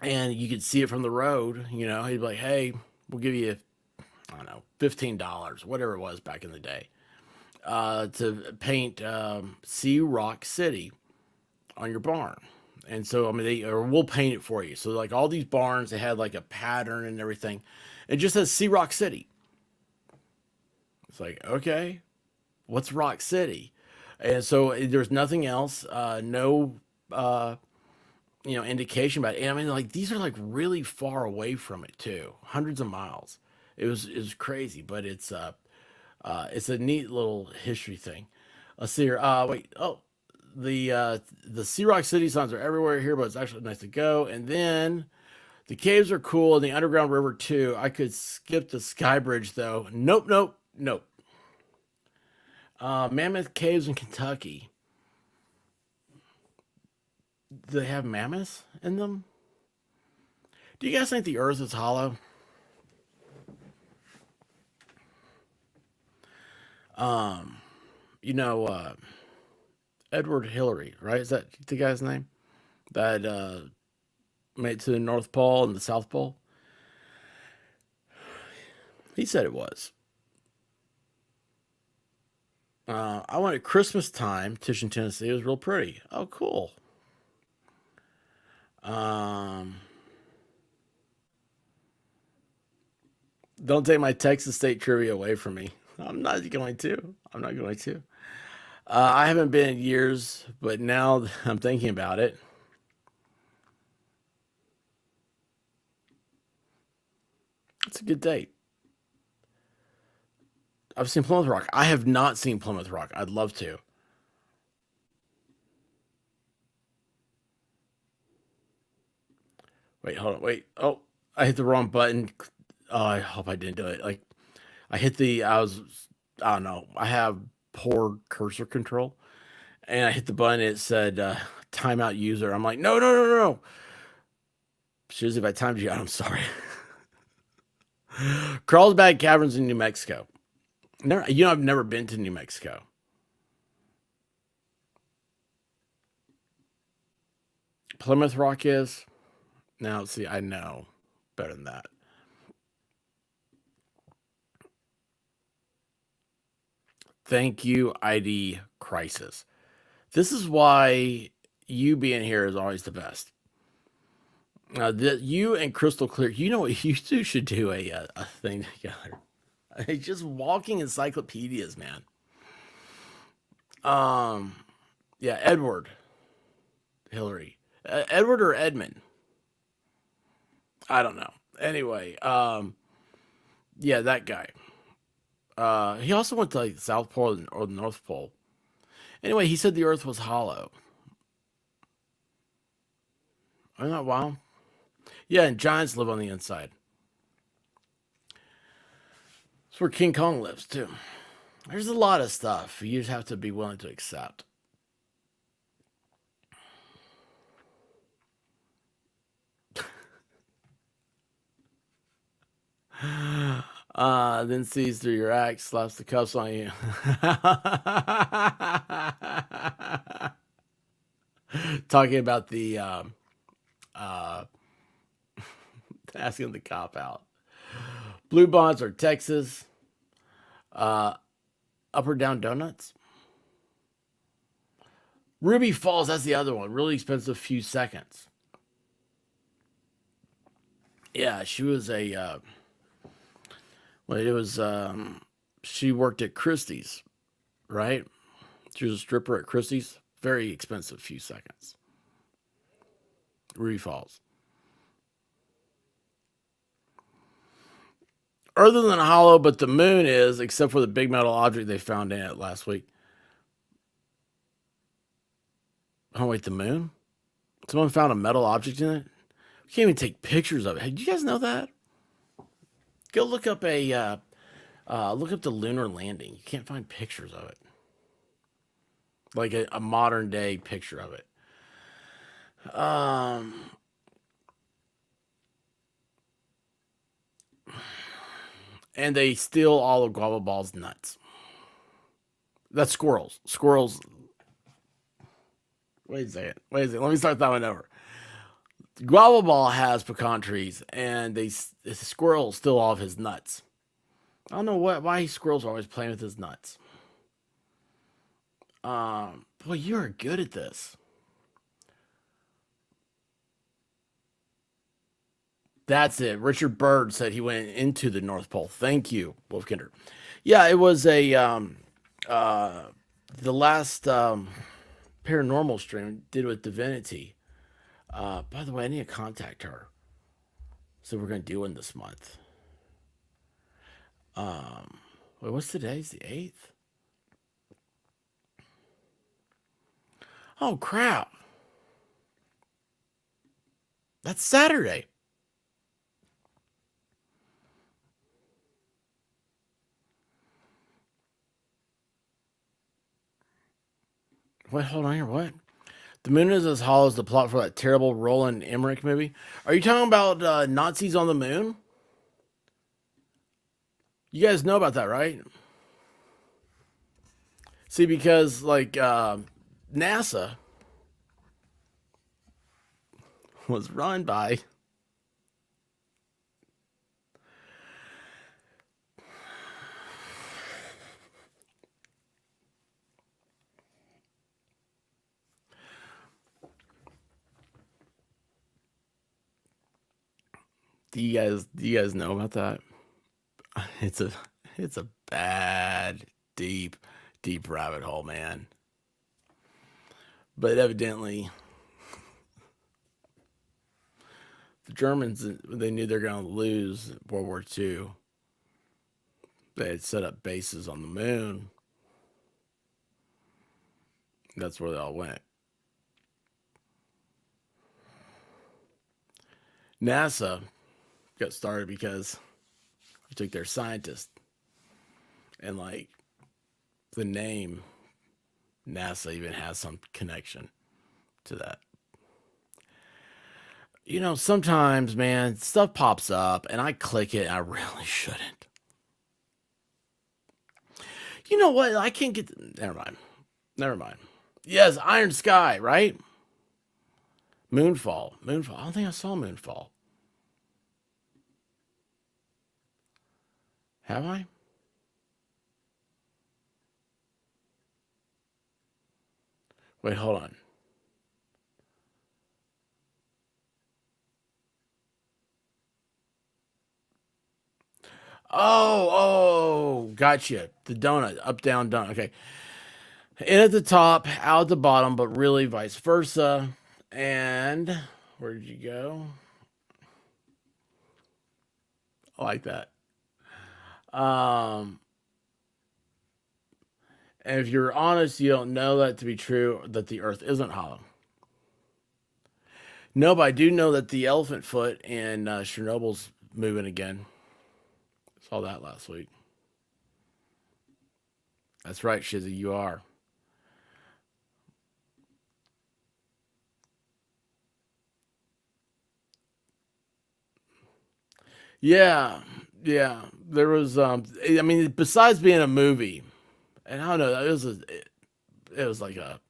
S1: and you could see it from the road, you know, he'd be like, "Hey, we'll give you, I don't know, $15, whatever it was back in the day, to paint Sea Rock City on your barn." And so, I mean, or we'll paint it for you. So, like all these barns, they had like a pattern and everything. It just says Sea Rock City. It's like, okay, what's Rock City? And so there's nothing else, no, indication about it. And I mean, like these are like really far away from it too, hundreds of miles. It was crazy, but it's a neat little history thing. Let's see here. Wait. Oh, the Sea Rock City signs are everywhere here, but it's actually nice to go. And then the caves are cool, and the underground river too. I could skip the Sky Bridge though. Nope, nope, nope. Mammoth Caves in Kentucky. Do they have mammoths in them? Do you guys think the Earth is hollow? Um, you know, Edward Hillary, right? Is that the guy's name? That made it to the North Pole and the South Pole? He said it was. I went at Christmas time, Titian, Tennessee. It was real pretty. Oh, cool. Um, don't take my Texas State trivia away from me. I'm not going to. I'm not going to. I haven't been in years, but now that I'm thinking about it. It's a good date. I've seen Plymouth Rock. I have not seen Plymouth Rock. I'd love to. Wait, hold on. Wait. Oh, I hit the wrong button. Oh, I hope I didn't do it. Like, I don't know. I have poor cursor control. And I hit the button. It said timeout user. I'm like, no, no, no, no, no. Susie, if I timed you out, I'm sorry. Carlsbad Caverns in New Mexico. I've never been to New Mexico. Plymouth Rock is. Now, see, I know better than that. Thank you, ID Crisis. This is why you being here is always the best. You and Crystal Clear, you know what? You two should do a thing together. Just walking encyclopedias, man. Yeah, Edward Hillary. Edward or Edmund? I don't know. Anyway, yeah, that guy. He also went to like the South Pole or the North Pole. Anyway, he said the Earth was hollow. Isn't that wild? Yeah, and giants live on the inside. That's where King Kong lives too. There's a lot of stuff you just have to be willing to accept. Then sees through your act, slaps the cuffs on you. Talking about the asking the cop out. Blue Bonds are Texas. Up or down donuts. Ruby Falls, that's the other one. Really expensive few seconds. Yeah, she was a she worked at Christie's, right? She was a stripper at Christie's. Very expensive few seconds. Ruby Falls. Other than hollow, but the moon is, except for the big metal object they found in it last week. Oh, wait, the moon? Someone found a metal object in it? You can't even take pictures of it. Hey, did you guys know that? Go look up the lunar landing. You can't find pictures of it. Like a modern day picture of it. And they steal all of Guava Ball's nuts. That's squirrels. Squirrels. Wait a second. Let me start that one over. Guava Ball has pecan trees, and the squirrels steal all of his nuts. I don't know why squirrels are always playing with his nuts. Boy, you're good at this. That's it. Richard Byrd said he went into the North Pole. Thank you, Wolfkinder. Yeah, it was the last paranormal stream did with Divinity. By the way, I need to contact her. So we're gonna do one this month. Wait, what's today's the 8th? Oh crap. That's Saturday. Wait, hold on here. What? The moon is as hollow as the plot for that terrible Roland Emmerich movie. Are you talking about Nazis on the moon? You guys know about that, right? See, because like NASA was run by Do you guys know about that? It's a bad, deep rabbit hole, man. But evidently the Germans, they knew they're going to lose World War II. They had set up bases on the moon. That's where they all went. NASA got started because they took their scientists, and like the name NASA even has some connection to that. You know, sometimes, man, stuff pops up and I click it and I really shouldn't. You know what? I can't get... Never mind. Yes, Iron Sky, right? Moonfall. I don't think I saw Moonfall. Have I? Wait, hold on. Oh, gotcha. The donut, up, down, donut. Okay. In at the top, out at the bottom, but really vice versa. And where did you go? I like that. And if you're honest, you don't know that to be true, that the earth isn't hollow. No, but I do know that the elephant foot in Chernobyl's moving again. Saw that last week. That's right, Shizzy, you are. Yeah. There was I mean, besides being a movie, and I don't know, it was like a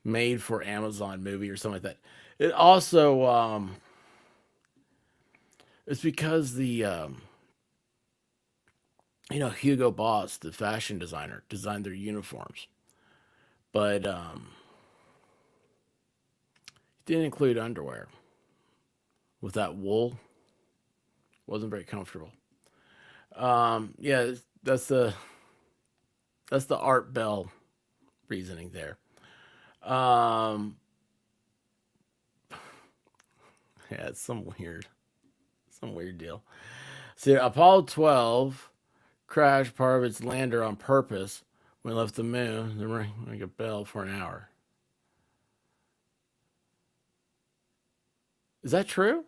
S1: made for Amazon movie or something like that. It also it's because the Hugo Boss, the fashion designer, designed their uniforms. But he didn't include underwear. With that wool, wasn't very comfortable. Yeah, that's the Art Bell reasoning there. Yeah, it's some weird deal. See, Apollo 12 crashed part of its lander on purpose when it left the moon. Then ring a bell for an hour. Is that true?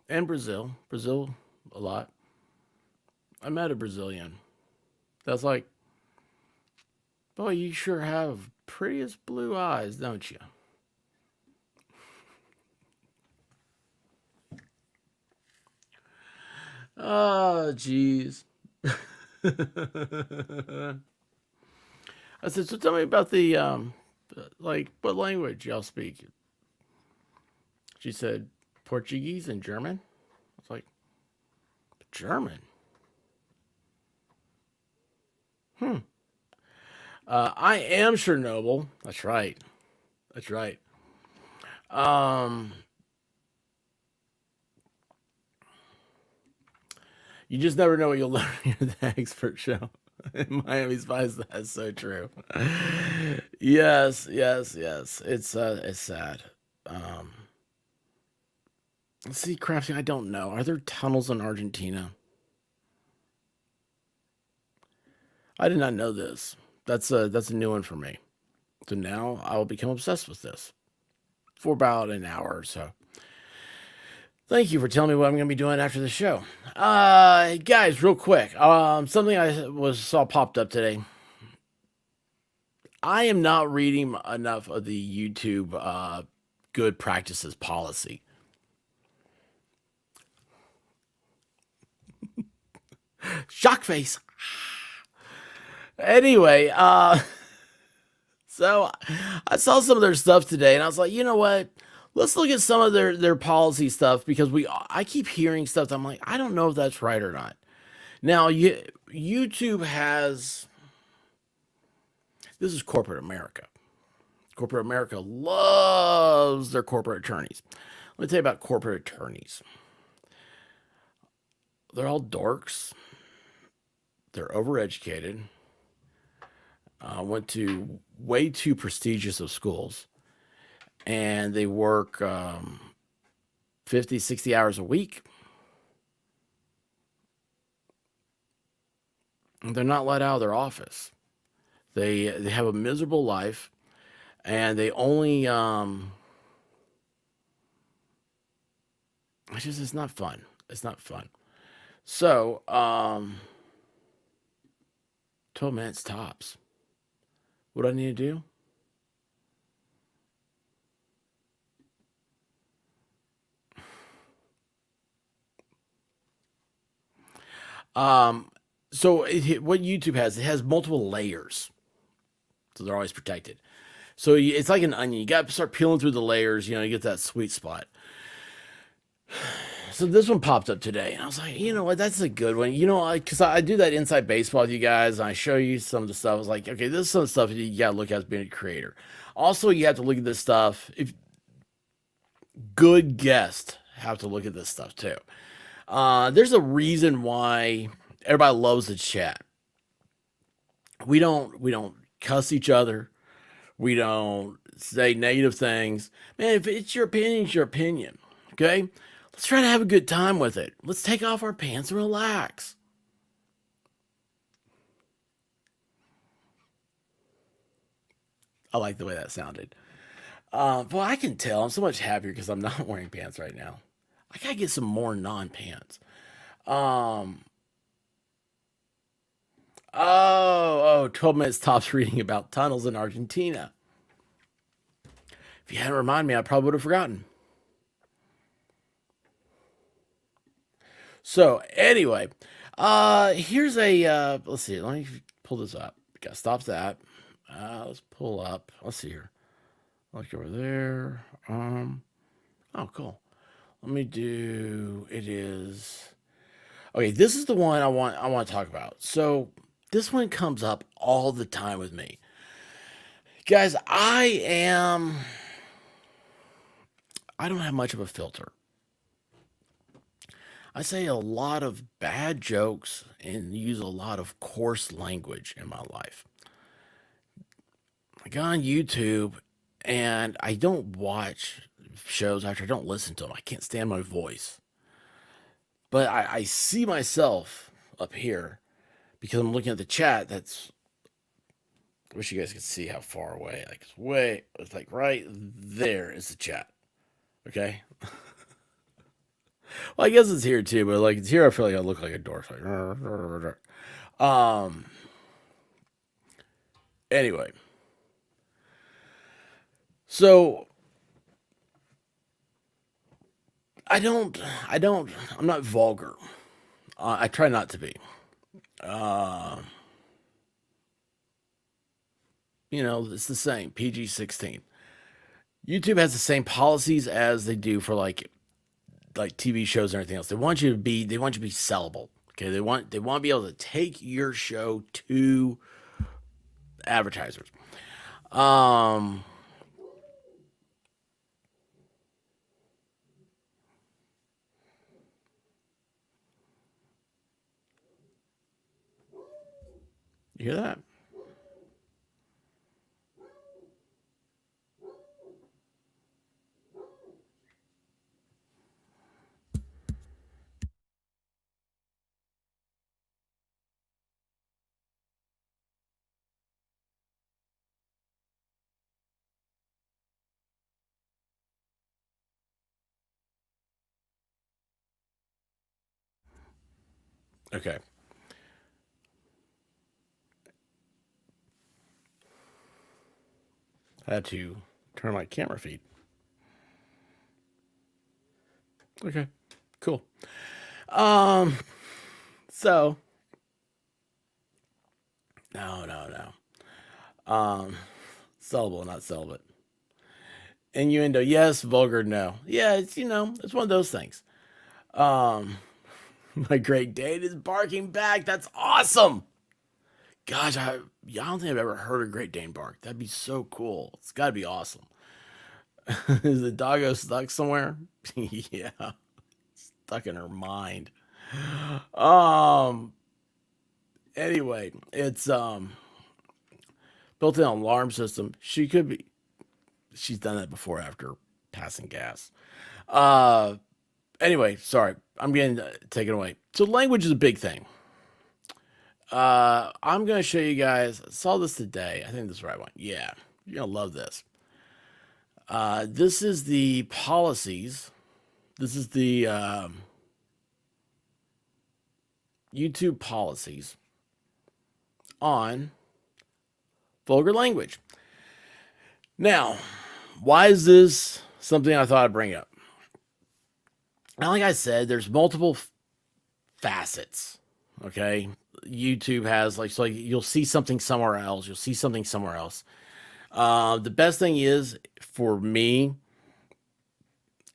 S1: And Brazil. Brazil, a lot. I met a Brazilian. That's like, boy, you sure have prettiest blue eyes, don't you? Oh, jeez. I said, so tell me about the, like, what language y'all speak? She said, Portuguese and German. I was like, German? I am Chernobyl. That's right. That's right. Um, you just never know what you'll learn in the expert show. In Miami Spice, that's so true. Yes, yes, yes. It's sad. Um, let's see, Crafty, I don't know. Are there tunnels in Argentina? I did not know this. That's a new one for me. So now I will become obsessed with this for about an hour or so. Thank you for telling me what I'm going to be doing after the show. Guys, real quick. Something I saw popped up today. I am not reading enough of the YouTube good practices policy. Shock face. Anyway, so I saw some of their stuff today, and I was like, you know what? Let's look at some of their policy stuff because I keep hearing stuff that I'm like, I don't know if that's right or not. Now, YouTube has, this is corporate America. Corporate America loves their corporate attorneys. Let me tell you about corporate attorneys. They're all dorks. They're overeducated. Went to way too prestigious of schools. And they work 50, 60 hours a week. And they're not let out of their office. They have a miserable life, and they only it's not fun. It's not fun. So 12 minutes tops. What do I need to do? So what YouTube has, it has multiple layers. So they're always protected. So it's like an onion. You got to start peeling through the layers, you get that sweet spot. So this one popped up today, and I was like, you know what, that's a good one. Because I do that inside baseball with you guys, and I show you some of the stuff. I was like, okay, this is some stuff you got to look at as being a creator. Also, you have to look at this stuff. If good guests have to look at this stuff too. There's a reason why everybody loves the chat. We don't cuss each other. We don't say negative things. Man, if it's your opinion, it's your opinion. Okay? Let's try to have a good time with it. Let's take off our pants and relax. I like the way that sounded. Well, I can tell. I'm so much happier because I'm not wearing pants right now. I gotta get some more non-pants. Oh, 12 minutes tops reading about tunnels in Argentina. If you hadn't reminded me, I probably would have forgotten. So anyway, here's a, let's see, let me pull this up. Gotta stop that. Let's pull up. Let's see here. Look over there. Oh, cool. Let me do, it is, okay, this is the one I want to talk about. So this one comes up all the time with me. Guys, I don't have much of a filter. I say a lot of bad jokes and use a lot of coarse language in my life. I go on YouTube and I don't watch shows after I don't listen to them. I can't stand my voice. But I see myself up here because I'm looking at the chat that's I wish you guys could see how far away. Like it's way. It's like right there is the chat. Okay. Well, I guess it's here too, but like it's here. I feel like I look like a dork. Like, anyway, so I'm not vulgar. I try not to be. It's the same PG-16. YouTube has the same policies as they do for like TV shows and everything else. They want you to be sellable. Okay, they want to be able to take your show to advertisers. You hear that? Okay. I had to turn my camera feed. Okay, cool. So no. Sellable, not celibate. Innuendo, yes. Vulgar, no. Yeah, it's it's one of those things. My Great Dane is barking back. That's awesome. Gosh, I don't think I've ever heard a Great Dane bark. That'd be so cool. It's got to be awesome. Is the doggo stuck somewhere? Yeah, stuck in her mind. Anyway, it's built-in alarm system. She's done that before after passing gas. Anyway, sorry, I'm getting taken away. So language is a big thing. I'm going to show you guys. I saw this today. I think this is the right one. Yeah, you're going to love this. This is the policies. This is the YouTube policies on vulgar language. Now, why is this something I thought I'd bring up? Now, like I said, there's multiple facets. Okay, YouTube has like you'll see something somewhere else. You'll see something somewhere else. The best thing is for me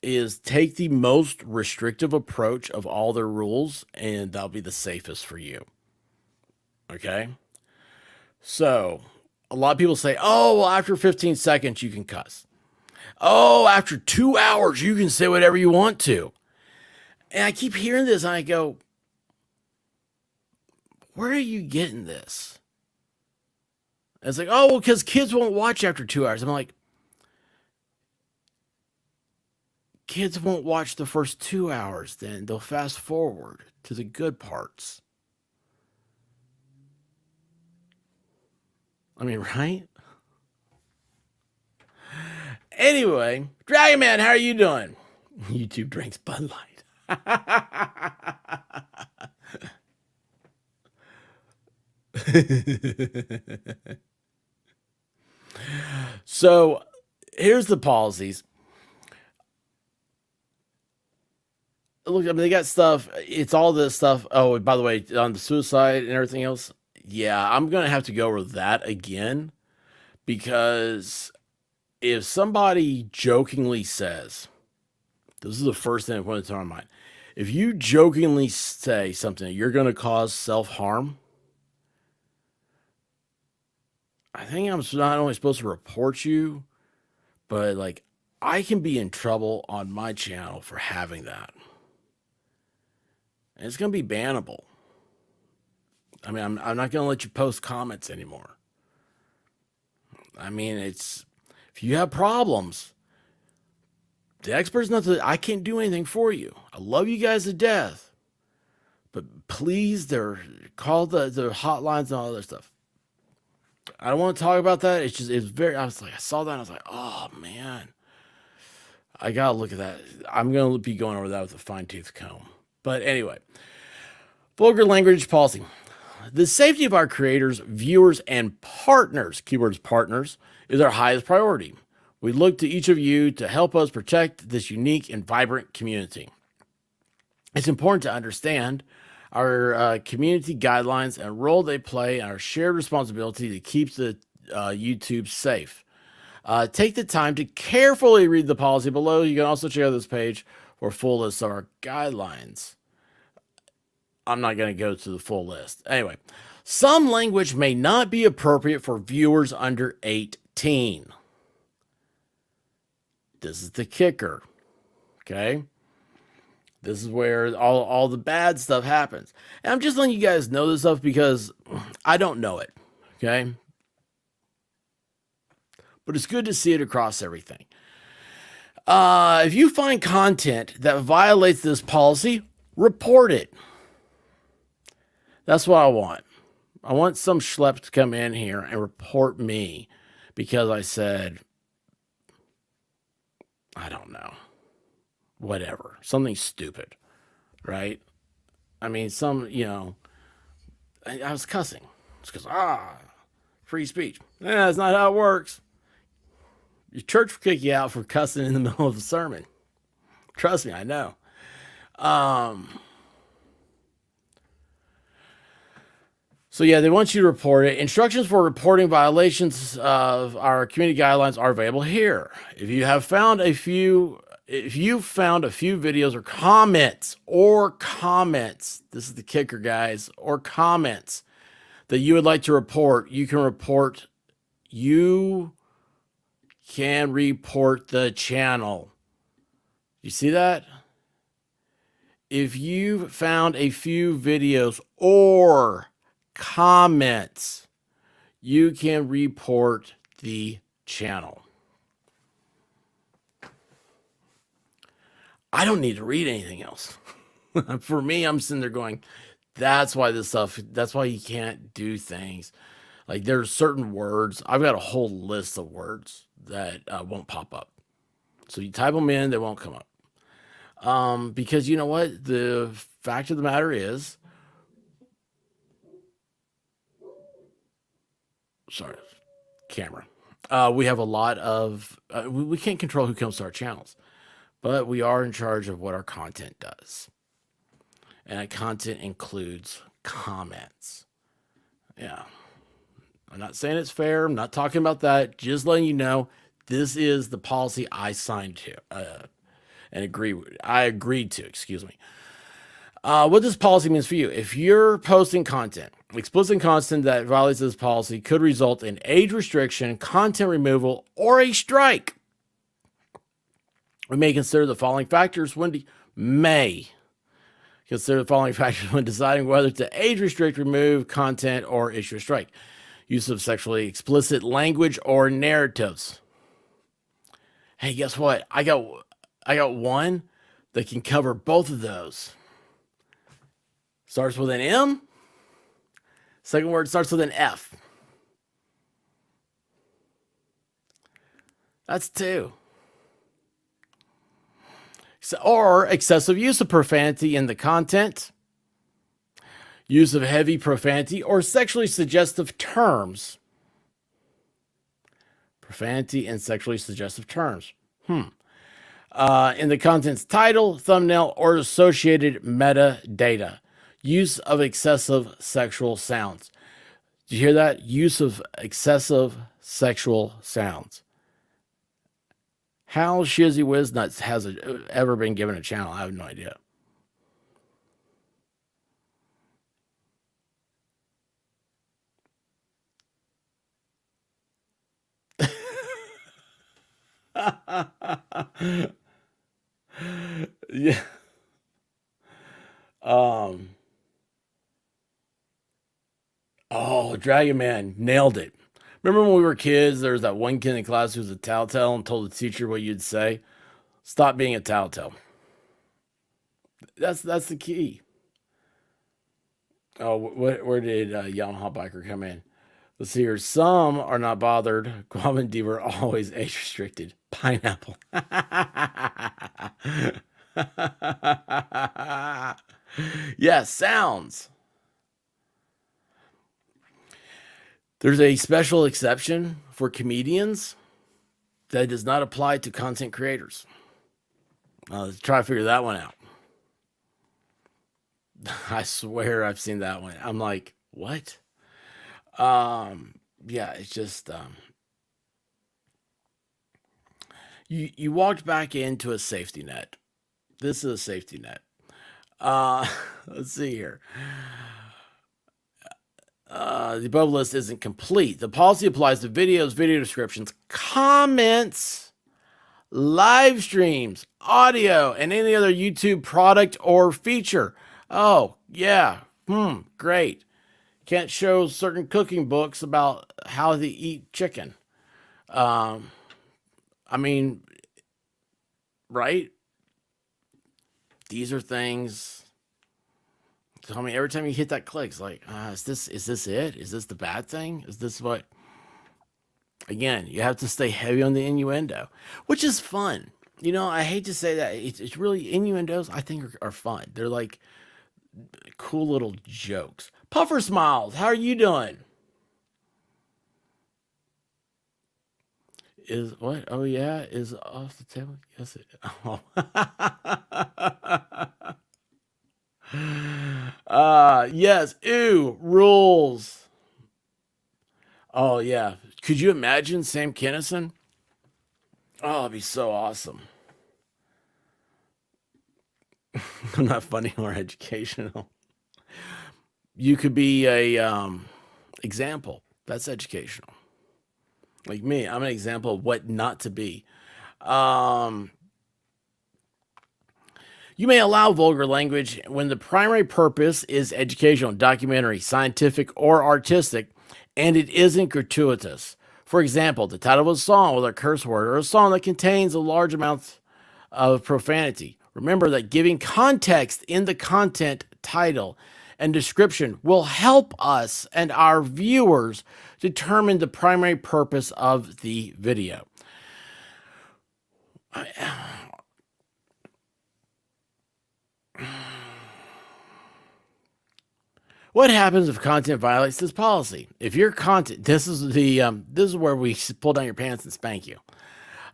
S1: is take the most restrictive approach of all their rules, and that'll be the safest for you. Okay. So a lot of people say, oh, well, after 15 seconds, you can cuss. Oh, after 2 hours, you can say whatever you want to. And I keep hearing this and I go, where are you getting this? And it's like, oh, well, because kids won't watch after 2 hours. I'm like, kids won't watch the first 2 hours, then they'll fast forward to the good parts. I mean, right? Anyway, Dragon Man, how are you doing? YouTube drinks Bud Light. So, here's the policies. Look, I mean, they got stuff. It's all this stuff. Oh, by the way, on the suicide and everything else. Yeah, I'm going to have to go over that again because if somebody jokingly says, this is the first thing that went into my mind. If you jokingly say something that you're going to cause self-harm, I think I'm not only supposed to report you, but like I can be in trouble on my channel for having that. And it's going to be bannable. I mean, I'm not going to let you post comments anymore. I mean, if you have problems, the expert's not I can't do anything for you. I love you guys to death. But please, call the hotlines and all that stuff. I don't want to talk about that. It's just, it's very, I was like, I saw that and I was like, oh man, I got to look at that. I'm going to be going over that with a fine tooth comb. But anyway, vulgar language policy. The safety of our creators, viewers, and partners, keywords partners, is our highest priority. We look to each of you to help us protect this unique and vibrant community. It's important to understand our community guidelines and role they play and our shared responsibility to keep the YouTube safe. Take the time to carefully read the policy below. You can also check out this page for a full list of our guidelines. I'm not going to go to the full list. Anyway, some language may not be appropriate for viewers under 18. This is the kicker. Okay? This is where all the bad stuff happens. And I'm just letting you guys know this stuff because I don't know it. Okay? But it's good to see it across everything. If you find content that violates this policy, report it. That's what I want. I want some schlep to come in here and report me because I said, I don't know, whatever, something stupid, right? I mean, I was cussing. It's because, free speech. That's not how it works. Your church will kick you out for cussing in the middle of a sermon. Trust me, I know. So yeah, they want you to report it. Instructions for reporting violations of our community guidelines are available here. If you found a few videos or comments, this is the kicker, guys, or comments that you would like to report, you can report the channel. You see that? If you found a few videos or comments, you can report the channel. I don't need to read anything else. For me, I'm sitting there going, that's why you can't do things. Like there's certain words. I've got a whole list of words that won't pop up. So you type them in, they won't come up. Because you know what? The fact of the matter is, sorry, camera. We have a lot of, we can't control who comes to our channels, but we are in charge of what our content does. And that content includes comments. Yeah. I'm not saying it's fair. I'm not talking about that. Just letting you know, this is the policy I signed to and agreed to, excuse me. What this policy means for you. If you're posting content, explicit content that violates this policy could result in age restriction, content removal, or a strike. We may consider the following factors when deciding whether to age restrict, remove content, or issue a strike. Use of sexually explicit language or narratives. Hey, guess what? I got one that can cover both of those. Starts with an M. Second word starts with an F. That's two. Or excessive use of profanity in the content, use of heavy profanity or sexually suggestive terms. Profanity and sexually suggestive terms. In the content's title, thumbnail, or associated metadata. Use of excessive sexual sounds. Did you hear that? Use of excessive sexual sounds. How Shizzy Whiznuts has ever been given a channel, I have no idea. Yeah. Oh, Dragon Man nailed it. Remember when we were kids, there was that one kid in class who was a tattletale and told the teacher what you'd say? Stop being a tattletale. That's the key. Oh, where did Yamaha Biker come in? Let's see here. Some are not bothered. Guava and D were always age restricted. Pineapple. Yeah, sounds. There's a special exception for comedians that does not apply to content creators. Let's try to figure that one out. I swear I've seen that one. I'm like, what? Yeah, it's just you walked back into a safety net. This is a safety net. Let's see here. The above list isn't complete. The policy applies to videos, video descriptions, comments, live streams, audio, and any other YouTube product or feature. Oh, yeah. Great. Can't show certain cooking books about how to eat chicken. I mean, right? These are things. Tell me every time you hit that click, it's like, is this it? Is this the bad thing? Is this what? Again, you have to stay heavy on the innuendo, which is fun. You know, I hate to say that. It's really innuendos, I think, are fun. They're like cool little jokes. Puffer Smiles, how are you doing? Is what? Oh yeah, is off the table. Yes, it. Oh. Yes. Ew, rules. Oh yeah. Could you imagine Sam Kinison? Oh, it'd be so awesome. Not funny or educational. You could be a example. That's educational. Like me, I'm an example of what not to be. You may allow vulgar language when the primary purpose is educational, documentary, scientific, or artistic, and it isn't gratuitous. For example, the title of a song with a curse word or a song that contains a large amount of profanity. Remember that giving context in the content, title, and description will help us and our viewers determine the primary purpose of the video. What happens if content violates this policy? If your content, this is where we pull down your pants and spank you.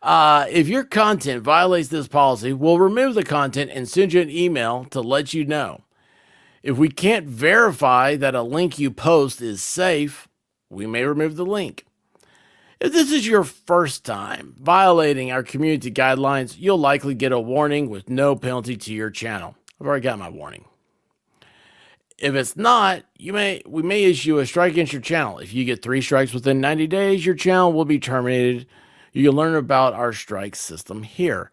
S1: If your content violates this policy, we'll remove the content and send you an email to let you know. If we can't verify that a link you post is safe, we may remove the link. If this is your first time violating our community guidelines, you'll likely get a warning with no penalty to your channel. I've already got my warning. If it's not, we may issue a strike against your channel. If you get 3 strikes within 90 days, your channel will be terminated. You can learn about our strike system here.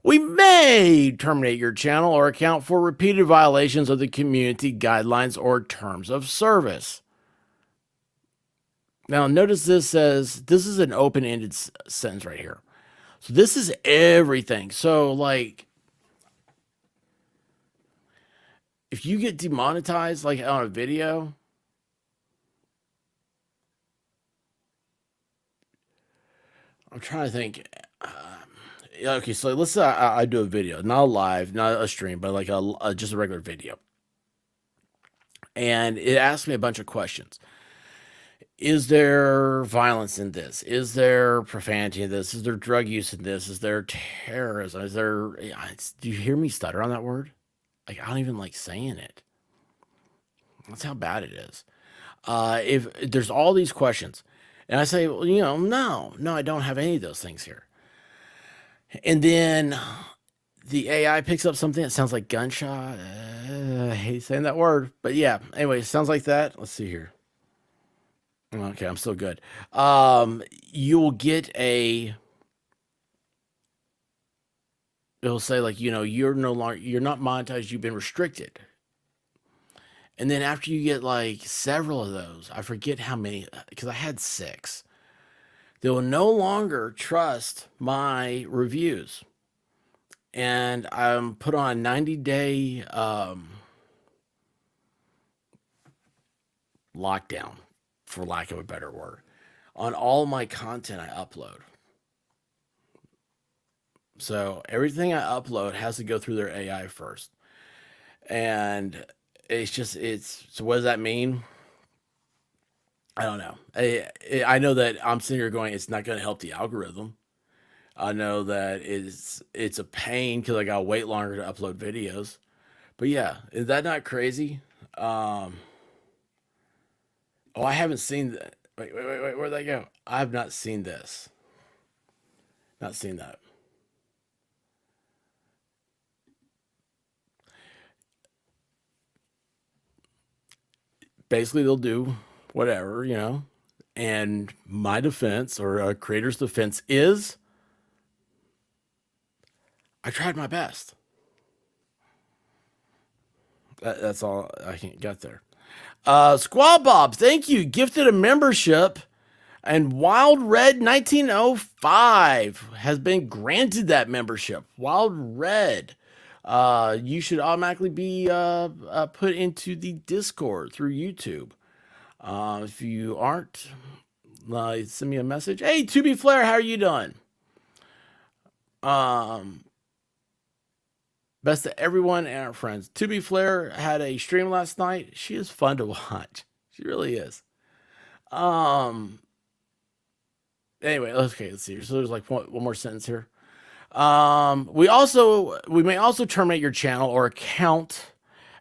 S1: We may terminate your channel or account for repeated violations of the community guidelines or terms of service. Now, notice this says, this is an open-ended sentence right here. So this is everything. So, like, if you get demonetized, like on a video, I'm trying to think. Okay, so let's say I do a video, not a live, not a stream, but like just a regular video. And it asks me a bunch of questions. Is there violence in this? Is there profanity in this? Is there drug use in this? Is there terrorism? Is there, do you hear me stutter on that word? Like, I don't even like saying it. That's how bad it is. If there's all these questions, and I say, well, no, I don't have any of those things here. And then the AI picks up something that sounds like gunshot. I hate saying that word, but yeah. Anyway, it sounds like that. Let's see here. Okay, I'm still good. You will get it'll say like, you're not monetized, you've been restricted. And then after you get like several of those, I forget how many, because I had 6, they will no longer trust my reviews. And I'm put on 90-day lockdown for lack of a better word, on all my content I upload. So everything I upload has to go through their AI first. And so what does that mean? I don't know. I know that I'm sitting here going, it's not going to help the algorithm. I know that it's a pain because I got to wait longer to upload videos. But yeah, is that not crazy? Oh, I haven't seen that. Wait, where'd that go? I have not seen this. Not seen that. Basically, they'll do whatever, And my defense, or a creator's defense, is I tried my best. That's all I can get there. Squad Bob, thank you. Gifted a membership. And Wild Red 1905 has been granted that membership. Wild Red. You should automatically be put into the Discord through YouTube. If you aren't, send me a message. Hey, 2B Flair, how are you doing? Best to everyone and our friends. 2B Flair had a stream last night. She is fun to watch. She really is. Anyway, okay, let's see. So there's like one more sentence here. We may also terminate your channel or account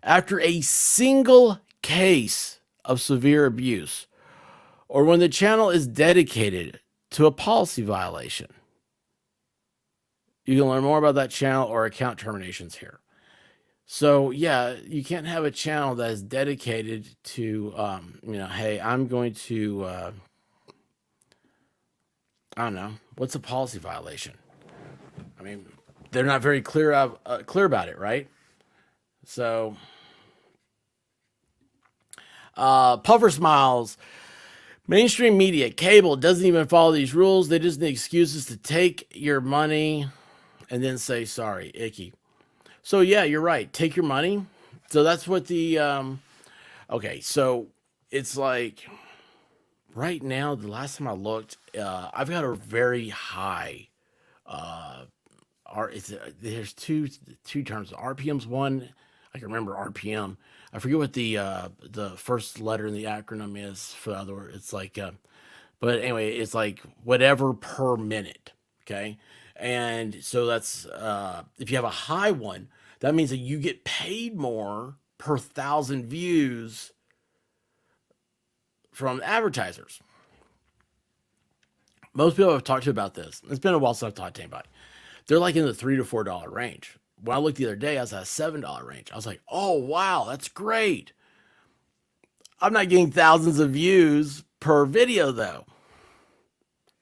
S1: after a single case of severe abuse, or when the channel is dedicated to a policy violation. You can learn more about that channel or account terminations here. So yeah, you can't have a channel that is dedicated to, hey, I'm going to, I don't know, what's a policy violation? I mean, they're not very clear about it, right? So, Puffer Smiles, mainstream media, cable doesn't even follow these rules. They just need excuses to take your money and then say sorry. Icky. So yeah, you're right. Take your money. So that's what okay. So it's like right now, the last time I looked, I've got a very high, there's two terms. RPM's one. I can remember RPM. I forget what the first letter in the acronym is for the other word. It's like, but anyway, it's like whatever per minute. Okay. And so that's, if you have a high one, that means that you get paid more per 1,000 views from advertisers. Most people I've talked to about this, it's been a while since I've talked to anybody. They're like in the $3 to $4 range. When I looked the other day, I was at a $7 range. I was like, oh, wow, that's great. I'm not getting thousands of views per video, though.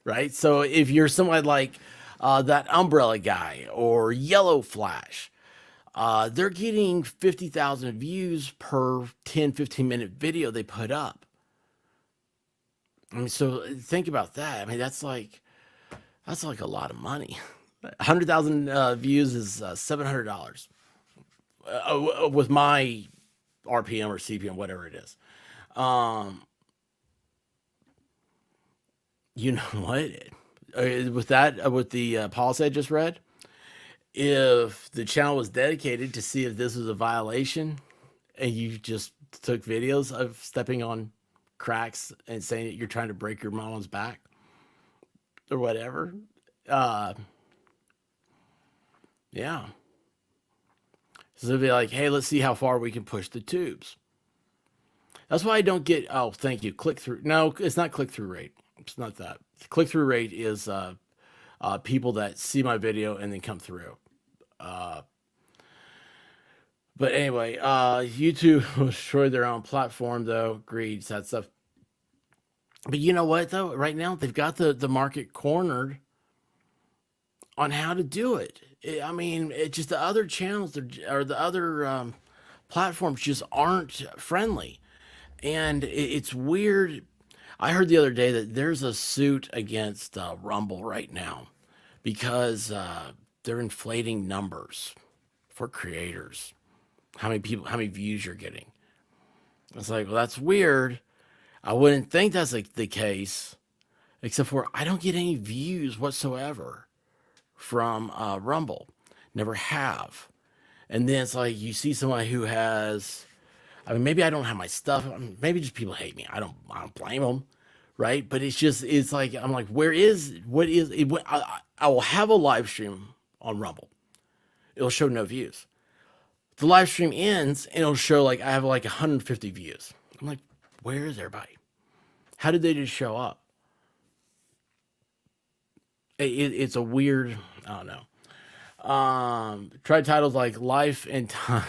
S1: Right? So if you're somebody like that Umbrella guy or Yellow Flash, they're getting 50,000 views per 10, 15-minute video they put up. I mean, so think about that. I mean, that's like a lot of money. 100,000 views is $700 with my RPM or CPM, whatever it is. You know what? With the policy I just read, if the channel was dedicated to see if this was a violation, and you just took videos of stepping on cracks and saying that you're trying to break your mom's back or whatever, yeah. So they'll be like, hey, let's see how far we can push the tubes. That's why I don't get, oh, thank you, click-through. No, it's not click-through rate. It's not that. Click-through rate is people that see my video and then come through. But anyway, YouTube will destroy their own platform, though. Agreed, that stuff. But you know what, though? Right now, they've got the market cornered on how to do it. I mean, it's just the other channels or the other platforms just aren't friendly. And it's weird. I heard the other day that there's a suit against Rumble right now because they're inflating numbers for creators. How many views you're getting. It's like, well, that's weird. I wouldn't think that's like the case, except for I don't get any views whatsoever from Rumble. Never have. And then it's like you see somebody who has, I mean, maybe I don't have my stuff. I mean, maybe just people hate me. I don't blame them, right? But it's like I'm like, what is it? I will have a live stream on Rumble. It'll show no views. The live stream ends and it'll show like I have like 150 views. I'm like, where is everybody? How did they just show up? It's a weird, I don't know. Try titles like Life and Time.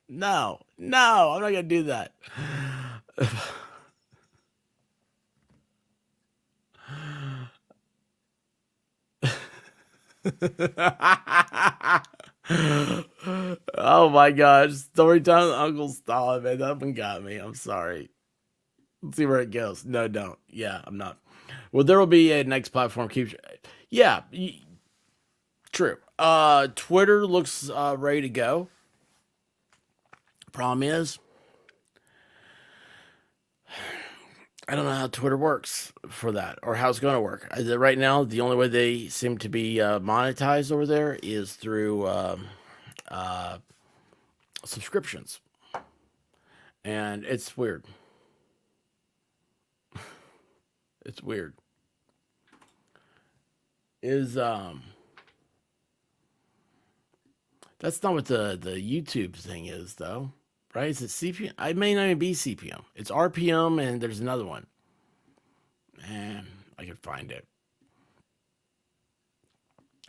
S1: No, I'm not gonna do that. Oh my gosh, story time, Uncle Stop, man. That one got me. I'm sorry. Let's see where it goes. No, don't. Yeah, I'm not. Well, there will be a next platform. Yeah, true. Twitter looks ready to go. Problem is, I don't know how Twitter works for that or how it's going to work. Right now, the only way they seem to be monetized over there is through subscriptions. And it's weird. It's weird. That's not what the YouTube thing is, though. Right? Is it CPM? I may not even be CPM. It's RPM, and there's another one. And I could find it.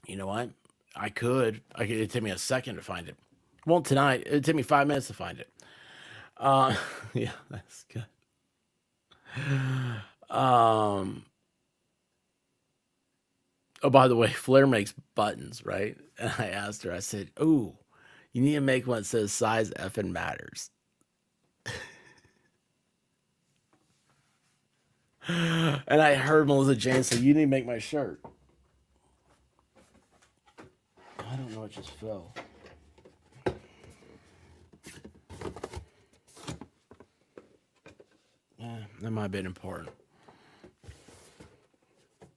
S1: You know what? It'd take me a second to find it. Won't tonight. It'd take me 5 minutes to find it. Yeah, that's good. Oh, by the way, Flair makes buttons, right? And I asked her, I said, "Ooh, you need to make one that says size effing matters." And I heard Melissa Jane say, "You need to make my shirt." I don't know what just fell. That might have been important.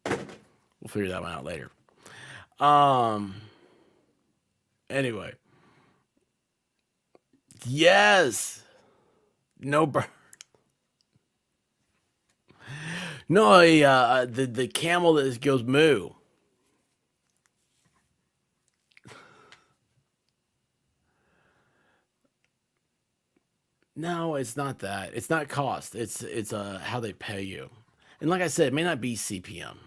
S1: We'll figure that one out later. Anyway. Yes. No burn. No, the camel that goes moo. No, it's not that. It's not cost. It's how they pay you. And like I said, it may not be CPM.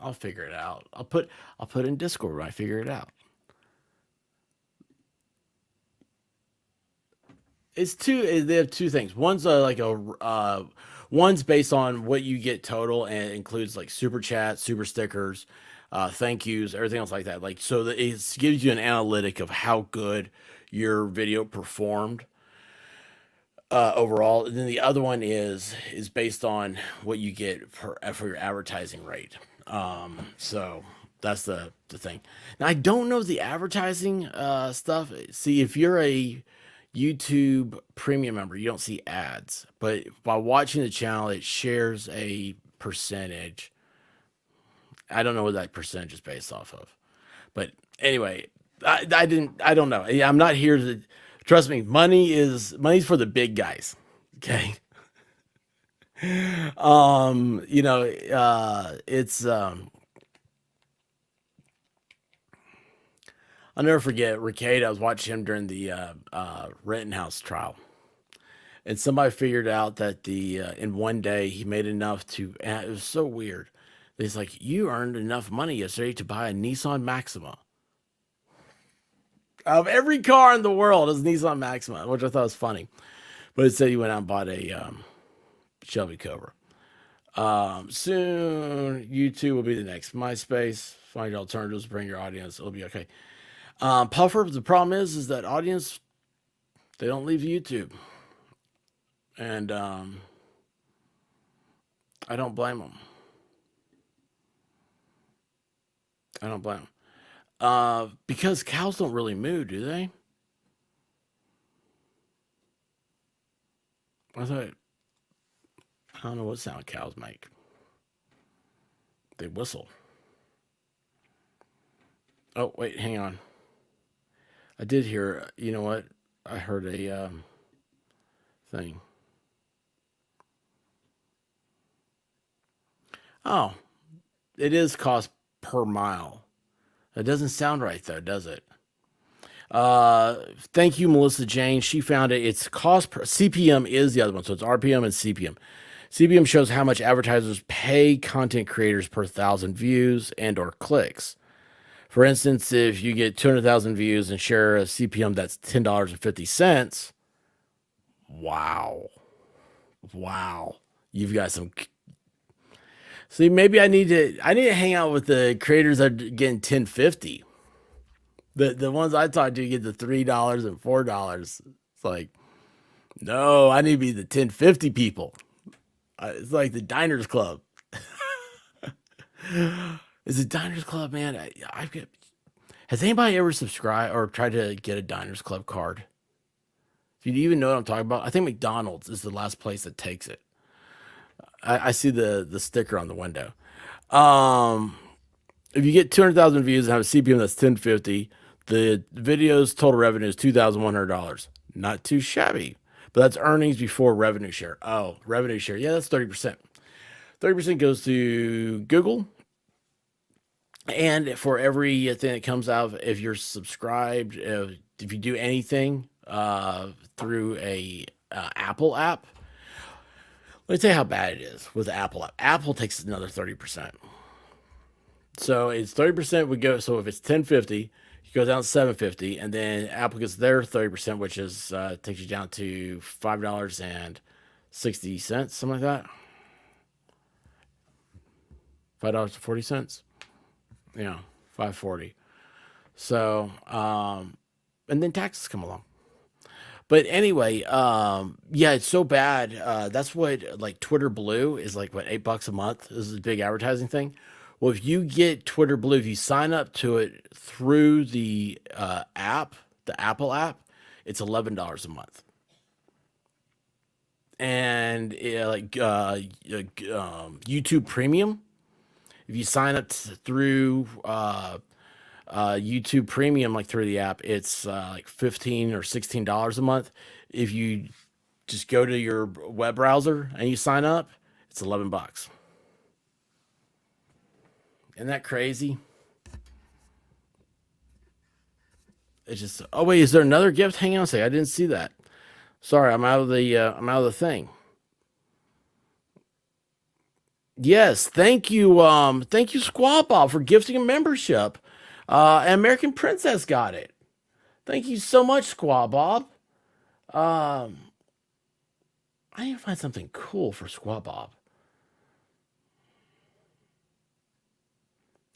S1: I'll figure it out. I'll put in Discord when I figure it out. They have two things. One's one's based on what you get total and it includes like super chats, super stickers, thank yous, everything else like that. Like so that it gives you an analytic of how good your video performed overall. And then the other one is based on what you get for your advertising rate. So that's the thing. Now I don't know the advertising stuff. See, if you're a YouTube premium member, you don't see ads, but by watching the channel, it shares a percentage. I don't know what that percentage is based off of, but anyway, I don't know. I'm not here to, trust me, money's for the big guys. Okay. It's, I'll never forget Ricade. I was watching him during the Rittenhouse trial, and somebody figured out that in one day he made enough to. And it was so weird. He's like, "You earned enough money yesterday to buy a Nissan Maxima." Of every car in the world is Nissan Maxima, which I thought was funny. But it said he went out and bought a Shelby Cobra. Soon YouTube will be the next MySpace. Find alternatives, bring your audience. It'll be okay. Puffer, the problem is that audience, they don't leave YouTube. And I don't blame them. I don't blame them. Because cows don't really moo, do they? I thought, I don't know what sound cows make. They whistle. Oh, wait, hang on. I did hear, you know what? I heard a thing. Oh, it is cost per mile. It doesn't sound right, though, does it? Thank you, Melissa Jane. She found it. It's cost per CPM is the other one. So it's RPM and CPM. CPM shows how much advertisers pay content creators per 1,000 views and or clicks. For instance, if you get 200,000 views and share a CPM that's $10.50, wow. Wow. You've got some. See, maybe I need to hang out with the creators that are getting 10.50. The ones I talk to get the $3 and $4. It's like, no, I need to be the 10.50 people. It's like the Diners Club. It's a Diners Club, man. Has anybody ever subscribed or tried to get a Diners Club card? Do you even know what I'm talking about? I think McDonald's is the last place that takes it. I see the sticker on the window. If you get 200,000 views and have a CPM that's 10.50, the video's total revenue is $2,100. Not too shabby, but that's earnings before revenue share. Oh, revenue share. Yeah, that's 30%. 30% goes to Google. And for every thing that comes out, if you're subscribed, if you do anything through a Apple app, let me tell you how bad it is with the Apple app. Apple takes another 30%. So it's 30% would go. So if it's 10.50, you go down to 7.50, and then Apple gets their 30%, which is takes you down to $5.60, something like that. $5.40. Yeah, $5.40. So, and then taxes come along. But anyway, yeah, it's so bad. That's what like Twitter Blue is like. What, $8 a month? This is a big advertising thing. Well, if you get Twitter Blue, if you sign up to it through the app, the Apple app, it's $11 a month. And YouTube Premium, if you sign up through YouTube Premium, like through the app, it's like $15 or $16 a month. If you just go to your web browser and you sign up, it's $11. Isn't that crazy? It's just. Oh wait, is there another gift? Hang on a second. I didn't see that. Sorry, I'm out of the thing. Yes, thank you, Squad Bob, for gifting a membership. And American Princess got it. Thank you so much, Squad Bob. I need to find something cool for Squad Bob.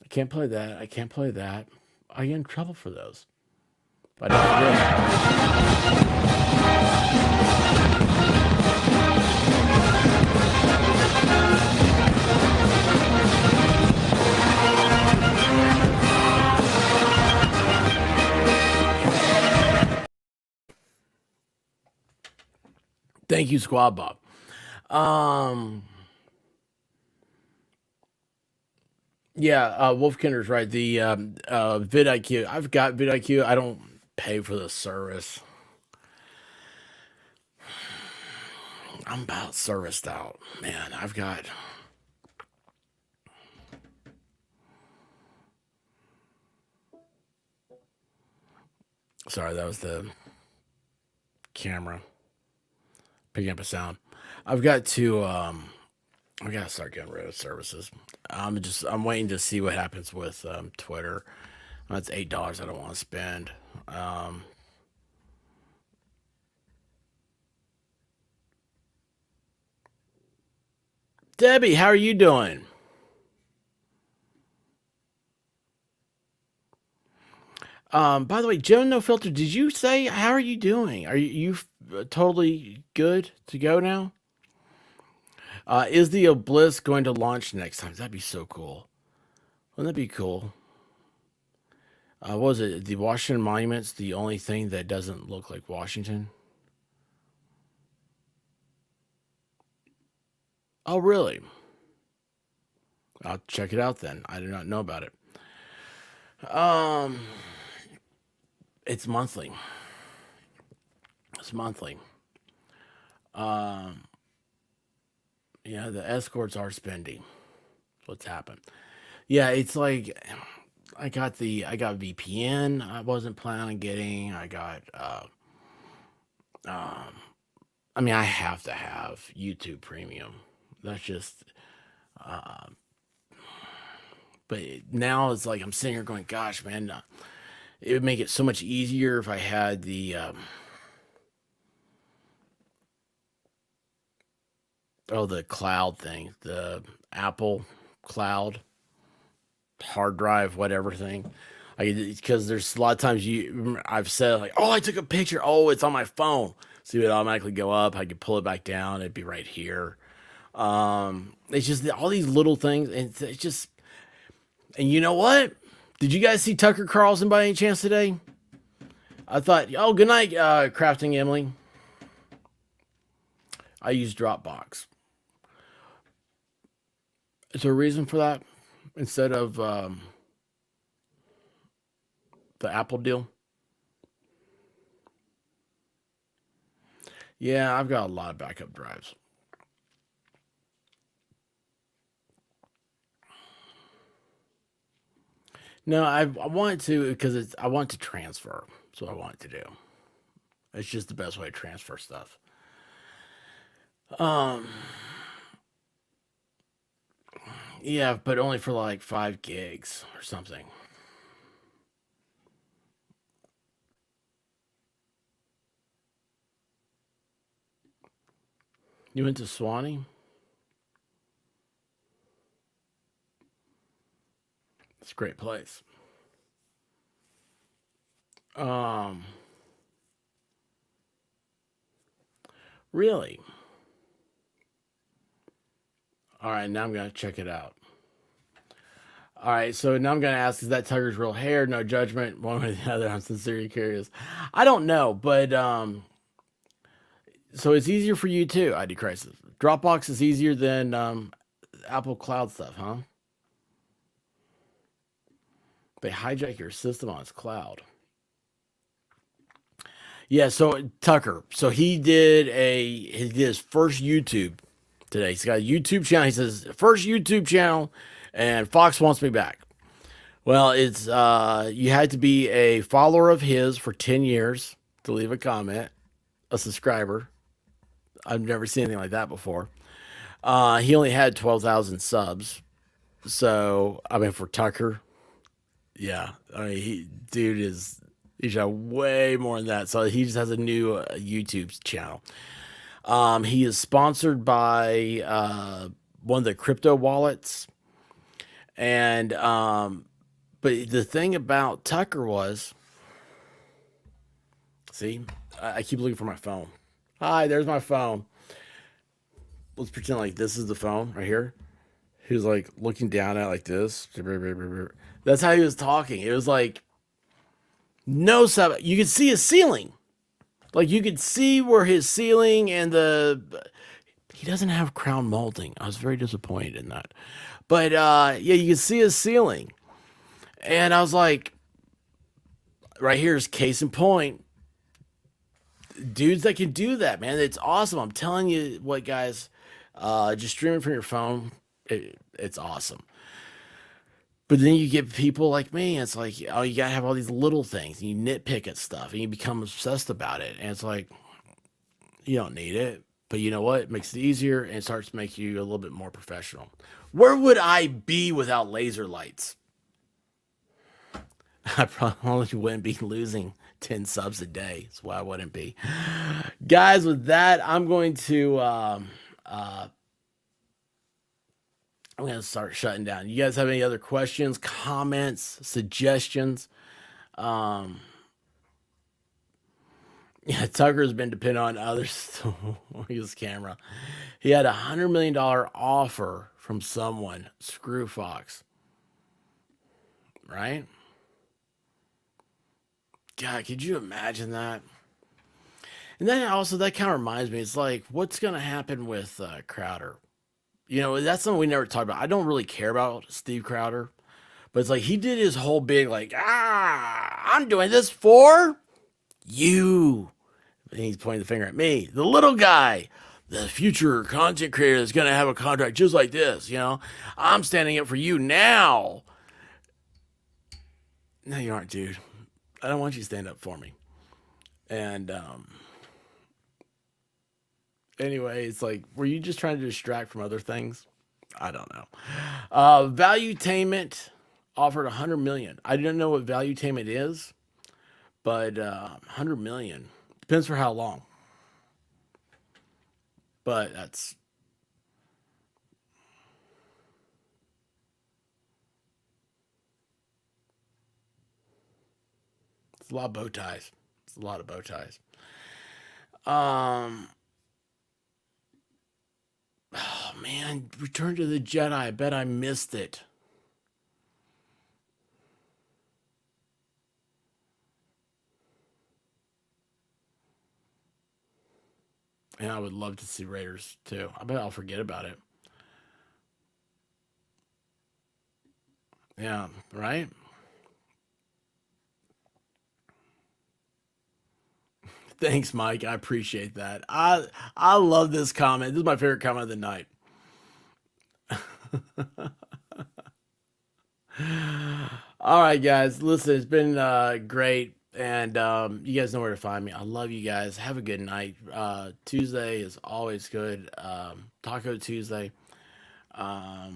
S1: I can't play that. I can't play that. I get in trouble for those. But I Thank you, Squad Bob. Yeah, Wolfkinder's right. The vidIQ. I've got vidIQ. I don't pay for the service. I'm about serviced out, man. I've got. Sorry, that was the camera picking up a sound. I've got to. I gotta start getting rid of services. I'm waiting to see what happens with Twitter. That's $8 I don't want to spend. Debbie, how are you doing? By the way, Joe No Filter, did you say how are you doing? Are you totally good to go now? Is the Obelisk going to launch next time? That'd be so cool. Wouldn't that be cool? What was it? The Washington Monument's the only thing that doesn't look like Washington. Oh, really? I'll check it out then. I do not know about it. Um, it's monthly. It's monthly. Um, yeah, the escorts are spendy. What's happened? Yeah, it's like I got VPN. I wasn't planning on getting. I got. Um, I mean, I have to have YouTube Premium. That's just. Uh, but now it's like I'm sitting here going, "Gosh, man, it would make it so much easier if I had the." The cloud thing, the Apple Cloud hard drive, whatever thing. Because there's a lot of times I've said like, oh, I took a picture. Oh, it's on my phone. So it would automatically go up. I could pull it back down. It'd be right here. It's just all these little things, and it's just. And you know what? Did you guys see Tucker Carlson by any chance today? I thought, oh, good night, Crafting Emily. I use Dropbox. Is there a reason for that instead of the Apple deal? Yeah, I've got a lot of backup drives. No, I want to because I want to transfer. That's what I want to do. It's just the best way to transfer stuff. Yeah, but only for like 5 gigs or something. You went to Swanee? It's a great place. Really? All right, now I'm gonna check it out. All right, so now I'm gonna ask: is that Tucker's real hair? No judgment, one way or the other. I'm sincerely curious. I don't know, but so it's easier for you too. ID Crisis. Dropbox is easier than Apple Cloud stuff, huh? They hijack your system on its cloud. Yeah, so Tucker, so he did his first YouTube today. He's got a YouTube channel. He says first YouTube channel, and Fox wants me back. Well, it's you had to be a follower of his for 10 years to leave a comment, a subscriber. I've never seen anything like that before. He only had 12,000 subs. So, I mean, for Tucker, yeah, I mean, he's got way more than that. So he just has a new YouTube channel. He is sponsored by one of the crypto wallets, and but the thing about Tucker was, see, I keep looking for my phone. Hi, there's my phone. Let's pretend like this is the phone right here. He was like looking down at it like this. That's how he was talking. It was like no sub. You could see his ceiling. Like you could see where his ceiling and he doesn't have crown molding. I was very disappointed in that. But yeah, you could see his ceiling. And I was like, right here's case in point. Dudes that can do that, man. It's awesome. I'm telling you what, guys, just streaming from your phone, it's awesome. But then you get people like me, and it's like, oh, you gotta have all these little things, and you nitpick at stuff, and you become obsessed about it. And it's like, you don't need it. But you know what? It makes it easier, and it starts to make you a little bit more professional. Where would I be without laser lights? I probably wouldn't be losing 10 subs a day. That's why I wouldn't be. Guys, with that, I'm going to start shutting down. You guys have any other questions, comments, suggestions? Yeah, Tucker's been dependent on others to his camera. He had $100 million offer from someone. Screw Fox. Right? God, could you imagine that? And then also that kind of reminds me, it's like, what's going to happen with Crowder? You know, that's something we never talked about. I don't really care about Steve Crowder, but it's like he did his whole big like, I'm doing this for you. And he's pointing the finger at me, the little guy, the future content creator that's going to have a contract just like this. You know, I'm standing up for you now. No, you aren't, dude. I don't want you to stand up for me. And anyway, it's like, were you just trying to distract from other things? I don't know. Valuetainment offered 100 million. I didn't know what Valuetainment is, but 100 million depends for how long. But it's a lot of bow ties. It's a lot of bow ties. Oh man, Return to the Jedi. I bet I missed it. And I would love to see Raiders too. I bet I'll forget about it. Yeah, right? Thanks, Mike. I appreciate that. I love this comment. This is my favorite comment of the night. All right, guys. Listen, it's been great. And you guys know where to find me. I love you guys. Have a good night. Tuesday is always good. Taco Tuesday. I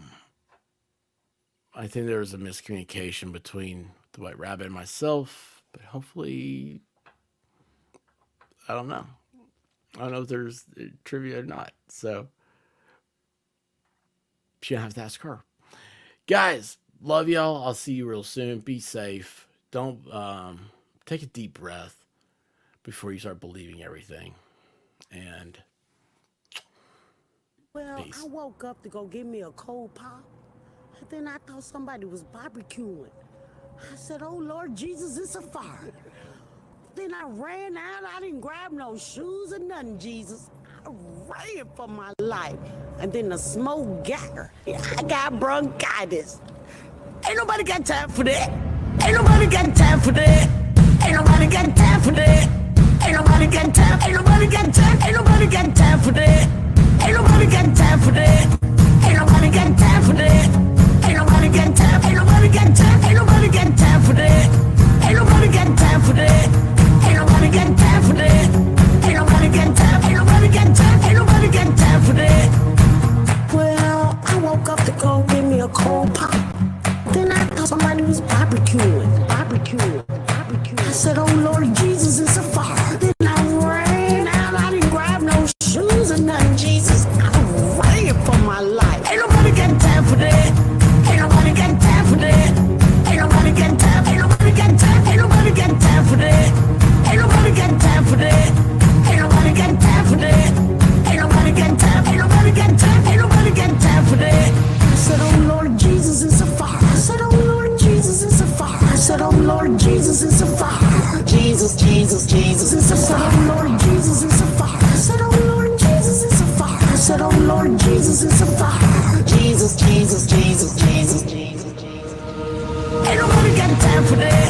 S1: think there was a miscommunication between the White Rabbit and myself, but hopefully, I don't know. I don't know if there's trivia or not. So, she don't have to ask her. Guys, love y'all. I'll see you real soon. Be safe. Don't take a deep breath before you start believing everything. And
S10: well,
S1: peace.
S10: I woke up to go get me a cold pop, and then I thought somebody was barbecuing. I said, "Oh Lord Jesus, it's a fire." Then I ran out. I didn't grab no shoes or nothing, Jesus. I ran for my life. And then the smoke got her. I got bronchitis. Ain't nobody got time for that. Ain't nobody got time for that. Ain't nobody got time for that. Ain't nobody got time. Ain't nobody got time. Ain't nobody got time for that. Ain't nobody got time for that. Ain't nobody got time for that. Ain't nobody got time. Ain't nobody got time. Ain't nobody got time for that. Ain't nobody got time for that. Ain't nobody got time for that. Ain't nobody got time. Ain't nobody got time. Ain't nobody got time for that. Well, I woke up to go get me a cold pop. Then I thought somebody was barbecuing. I said, "Oh Lord Jesus, it's a fire." Then I ran out. I didn't grab no shoes or nothing, Jesus. I ran for my life. Ain't nobody got time for that. Ain't nobody got time for that. Ain't nobody got time. Ain't nobody got time. Ain't nobody got time for that. Ain't nobody got time for that. Ain't nobody got time for that. Ain't nobody got time. Ain't nobody got time. Ain't nobody got time for that. I said, "Oh Lord Jesus, it's a fire." I said, "Oh Lord Jesus, it's a fire." I said, "Oh Lord Jesus, it's a fire." Jesus, Jesus, Jesus, it's a fire. "Oh Lord Jesus, it's a fire." I said, "Oh Lord Jesus, it's a fire." I said, "Oh Lord Jesus, it's a fire." Jesus, Jesus, Jesus, Jesus, Jesus, Jesus. Ain't nobody got time for that.